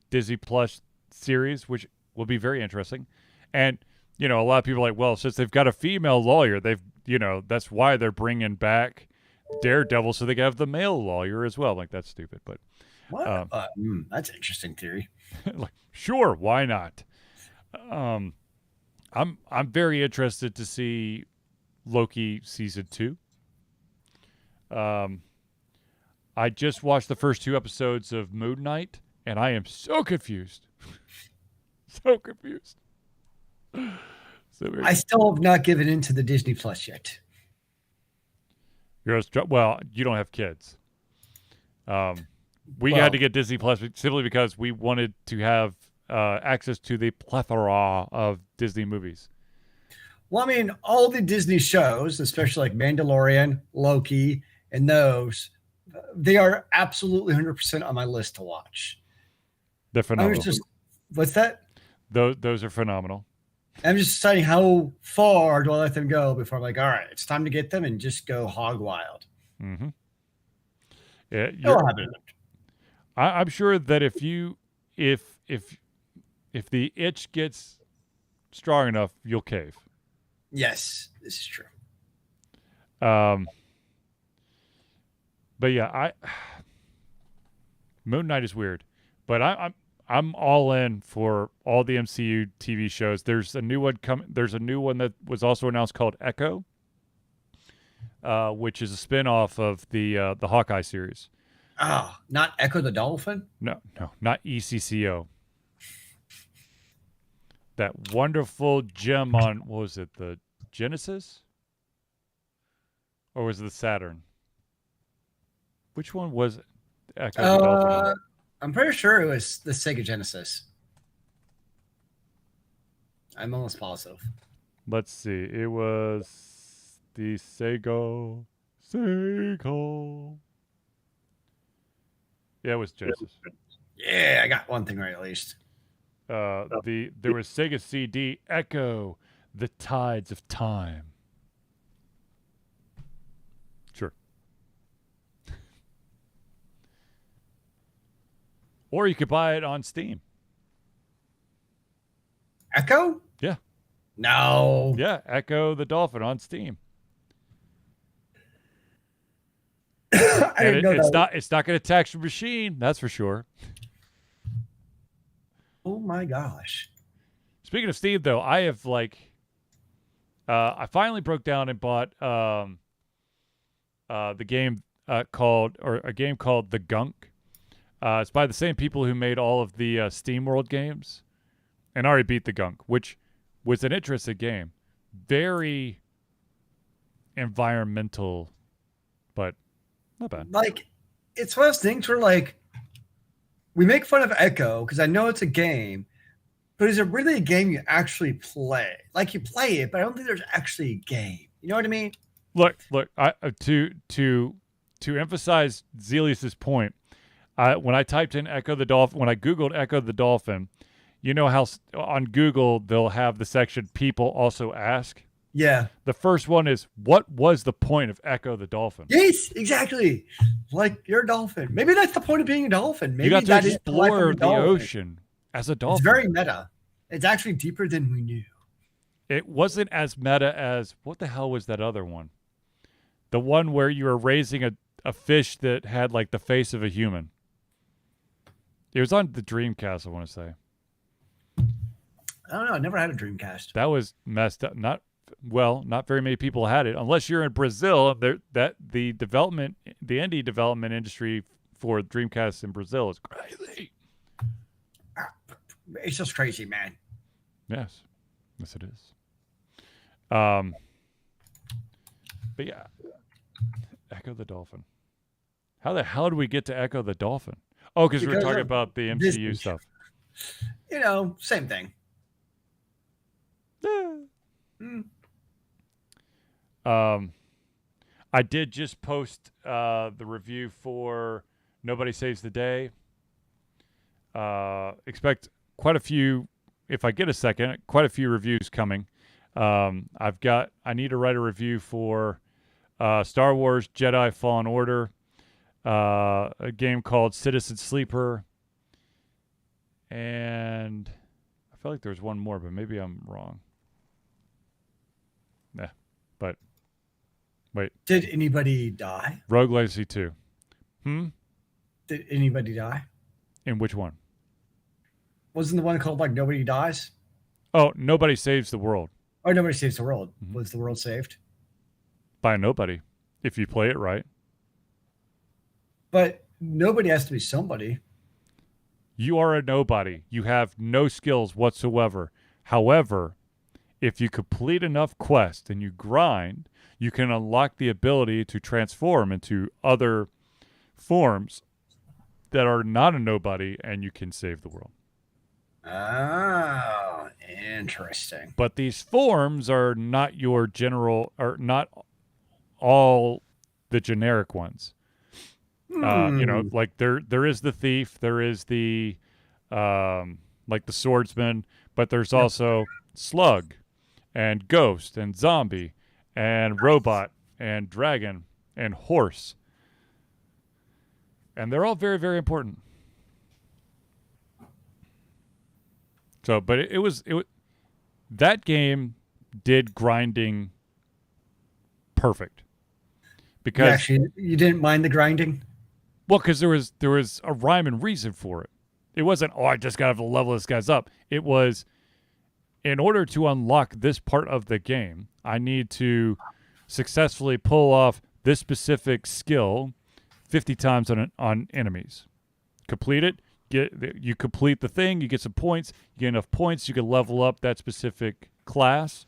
Disney Plus series, which will be very interesting. And a lot of people are like, well, since they've got a female lawyer, that's why they're bringing back Daredevil, so they can have the male lawyer as well. Like, that's stupid, but what? That's an interesting theory. Like, sure, why not? I'm very interested to see Loki season 2. I just watched the first 2 episodes of Moon Knight, and I am so confused. So confused. I still have not given into the Disney Plus yet. Well, you don't have kids. We had to get Disney Plus simply because we wanted to have access to the plethora of Disney movies. Well, I mean, all the Disney shows, especially like Mandalorian, Loki, and those, they are absolutely 100% on my list to watch. They're phenomenal. What's that? Those are phenomenal. I'm just deciding how far do I let them go before I'm like, all right, it's time to get them and just go hog wild. Mm-hmm. Yeah, I'm sure that if the itch gets strong enough, you'll cave. Yes, this is true. But yeah, Moon Knight is weird, but I'm all in for all the MCU TV shows. There's a new one coming. There's a new one that was also announced called Echo, which is a spin-off of the Hawkeye series. Oh, not Echo the Dolphin? No, not ECCO. that wonderful gem on, what was it, the Genesis? Or was it the Saturn? Which one was Echo the Dolphin on? I'm pretty sure it was the Sega Genesis. I'm almost positive. Let's see. It was the Sega. Yeah, it was Genesis. Yeah, I got one thing right at least. There was Sega CD Echo, The Tides of Time. Sure. Or you could buy it on Steam. Echo? Yeah. No. Yeah, Echo the Dolphin on Steam. I didn't know that. It's not going to tax your machine, that's for sure. Oh my gosh. Speaking of Steam, though, I have I finally broke down and bought the game called The Gunk. It's by the same people who made all of the Steam World games, and I already beat The Gunk, which was an interesting game, very environmental, but not bad. Like, it's one of those things where, like, we make fun of Echo because I know it's a game, but is it really a game you actually play? Like, you play it, but I don't think there's actually a game. You know what I mean? Look! To emphasize Zelius's point, when I typed in Echo the Dolphin, when I Googled Echo the Dolphin, you know how on Google they'll have the section people also ask? Yeah. The first one is, what was the point of Echo the Dolphin? Yes, exactly. Like, you're a dolphin. Maybe that's the point of being a dolphin. Maybe you got to that is the life of explore a the dolphin. ocean as a dolphin. It's very meta. It's actually deeper than we knew. It wasn't as meta as, what the hell was that other one? The one where you were raising a fish that had like the face of a human. It was on the Dreamcast, I want to say. I don't know. I never had a Dreamcast. That was messed up. Not very many people had it, unless you're in Brazil. The indie development industry for Dreamcast in Brazil is crazy. It's just crazy, man. Yes, it is. But yeah, Echo the Dolphin. How the hell did we get to Echo the Dolphin? Oh, because we're talking about the MCU stuff. You know, same thing. I did just post the review for Nobody Saves the Day. Expect quite a few, if I get a second, quite a few reviews coming. I need to write a review for Star Wars Jedi Fallen Order, a game called Citizen Sleeper, and I feel like there's one more, but maybe I'm wrong. Nah, but wait. Did anybody die? Rogue Legacy 2. Did anybody die? In which one? Wasn't the one called like Nobody Dies? Oh, Nobody Saves the World. Oh, Nobody Saves the World. Mm-hmm. Was the world saved? By nobody, if you play it right. But nobody has to be somebody. You are a nobody. You have no skills whatsoever. However, if you complete enough quests and you grind, you can unlock the ability to transform into other forms that are not a nobody, and you can save the world. Oh, interesting. But these forms are not your general, or not all the generic ones. You know, like there is the thief, there is the like the swordsman, but there's also slug and ghost and zombie and robot and dragon and horse. And they're all very, very important. So, but it was that game did grinding perfect. Because you didn't mind the grinding? Well, because there was a rhyme and reason for it. It wasn't, I just got to level this guy's up. It was, in order to unlock this part of the game, I need to successfully pull off this specific skill 50 times on enemies. Complete it, you complete the thing, you get some points, you get enough points, you can level up that specific class,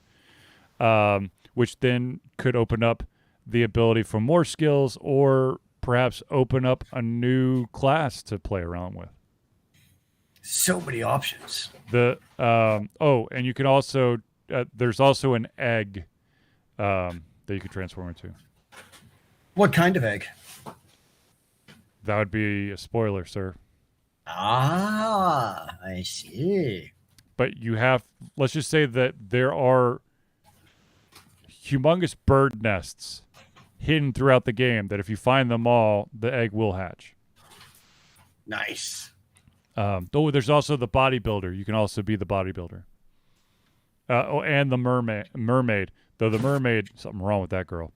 which then could open up the ability for more skills or perhaps open up a new class to play around with. So many options. And you can also there's also an egg that you could transform into. What kind of egg? That would be a spoiler, sir. Ah, I see. But let's just say that there are humongous bird nests hidden throughout the game that if you find them all, the egg will hatch. Nice. There's also the bodybuilder. You can also be the bodybuilder. And the mermaid. Though the mermaid, something wrong with that girl.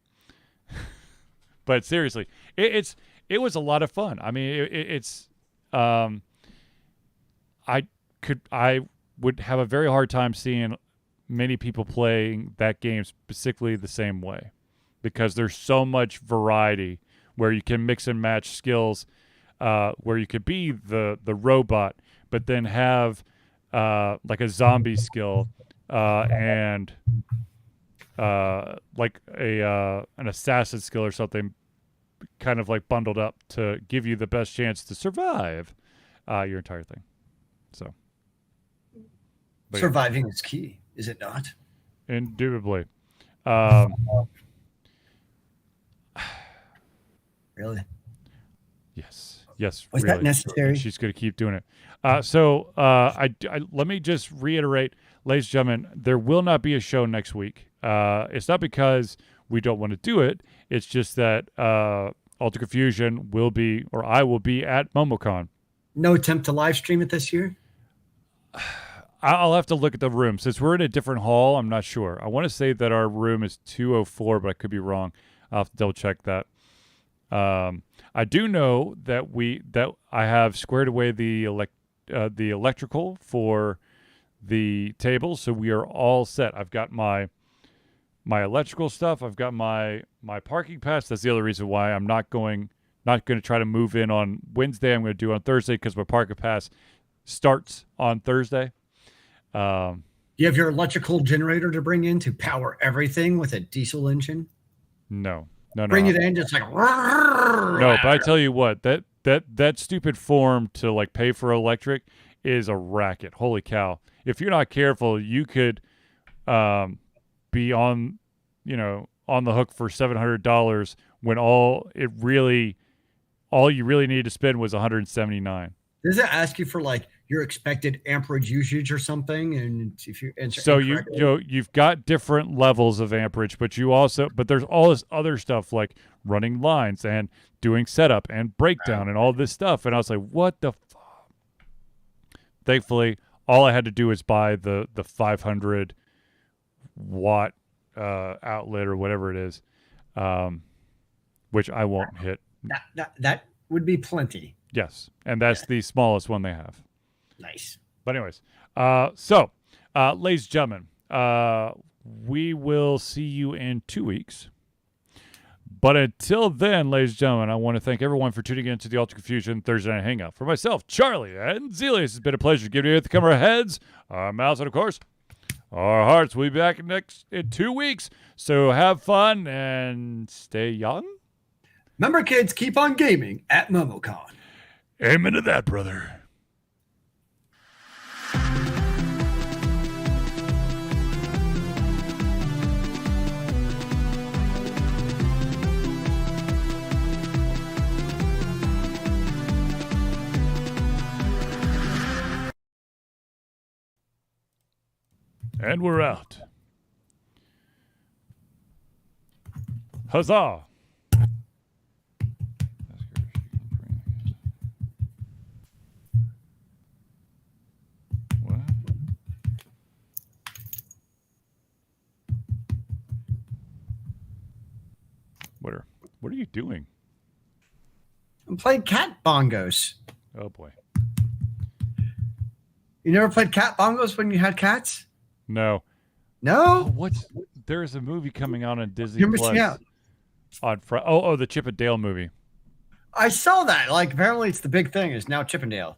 But seriously, it was a lot of fun. I mean, I would have a very hard time seeing many people playing that game specifically the same way, because there's so much variety where you can mix and match skills, where you could be the robot, but then have like a zombie skill and like an assassin skill or something, kind of like bundled up to give you the best chance to survive your entire thing. So surviving is key, is it not? Indubitably. Really? Yes. Was really. that necessary? She's going to keep doing it. So let me just reiterate, ladies and gentlemen, there will not be a show next week. It's not because we don't want to do it. It's just that Alter Confusion will be, or I will be at MomoCon. No attempt to live stream it this year? I'll have to look at the room. Since we're in a different hall, I'm not sure. I want to say that our room is 204, but I could be wrong. I'll have to double check that. I do know that I have squared away the electrical for the table, so we are all set. I've got my electrical stuff. I've got my parking pass. That's the other reason why I'm not going to try to move in on Wednesday. I'm going to do it on Thursday because my parking pass starts on Thursday. Do you have your electrical generator to bring in to power everything with a diesel engine? No. Bring it in just like. No, but I tell you what, that stupid form to like pay for electric is a racket. Holy cow! If you're not careful, you could be on the hook for $700 when all you really needed to spend was $179. Does it ask you for like your expected amperage usage or something? And if you answer so you've got different levels of amperage, but there's all this other stuff like running lines and doing setup and breakdown and all this stuff. And I was like, what the fuck? Thankfully, all I had to do was buy the 500 watt outlet or whatever it is, which I won't hit. That would be plenty. Yes, and that's the smallest one they have. Nice. But anyways, so ladies and gentlemen, we will see you in 2 weeks. But until then, ladies and gentlemen, I want to thank everyone for tuning in to the Alter Confusion Thursday Night Hangout. For myself, Charlie, and Zelius, it's been a pleasure giving you the camera heads, our mouths, and of course, our hearts. We'll be back in 2 weeks. So have fun and stay young. Remember, kids, keep on gaming at MomoCon. Amen to that, brother. And we're out. Huzzah! What? What are you doing? I'm playing cat bongos. Oh boy. You never played cat bongos when you had cats? No. No? There's a movie coming out on Disney You're Plus missing out. On the Chip and Dale movie. I saw that. Like, apparently it's the big thing is now Chippendale.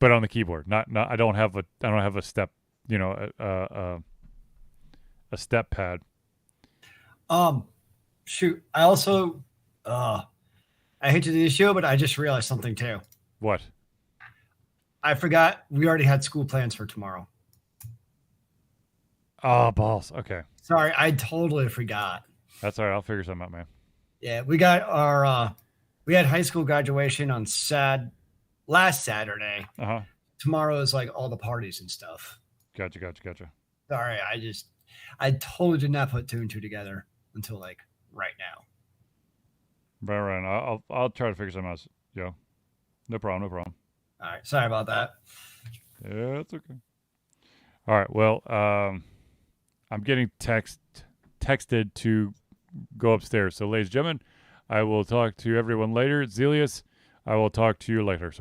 but on the keyboard. Not. I don't have a step. You know, a step pad. Shoot. I also, I hate to do this show, but I just realized something too. What? I forgot we already had school plans for tomorrow. Oh, balls. Okay. Sorry, I totally forgot. That's all right. I'll figure something out, man. Yeah, we got our we had high school graduation on last Saturday. Uh-huh. Tomorrow is like all the parties and stuff. Gotcha. Sorry, I totally did not put 2 and 2 together until like right now. Right. I'll try to figure something out. Yeah. No problem. All right, sorry about that. Yeah, it's okay. All right. Well, I'm getting texted to go upstairs. So, ladies and gentlemen, I will talk to everyone later. Zelius, I will talk to you later, sir.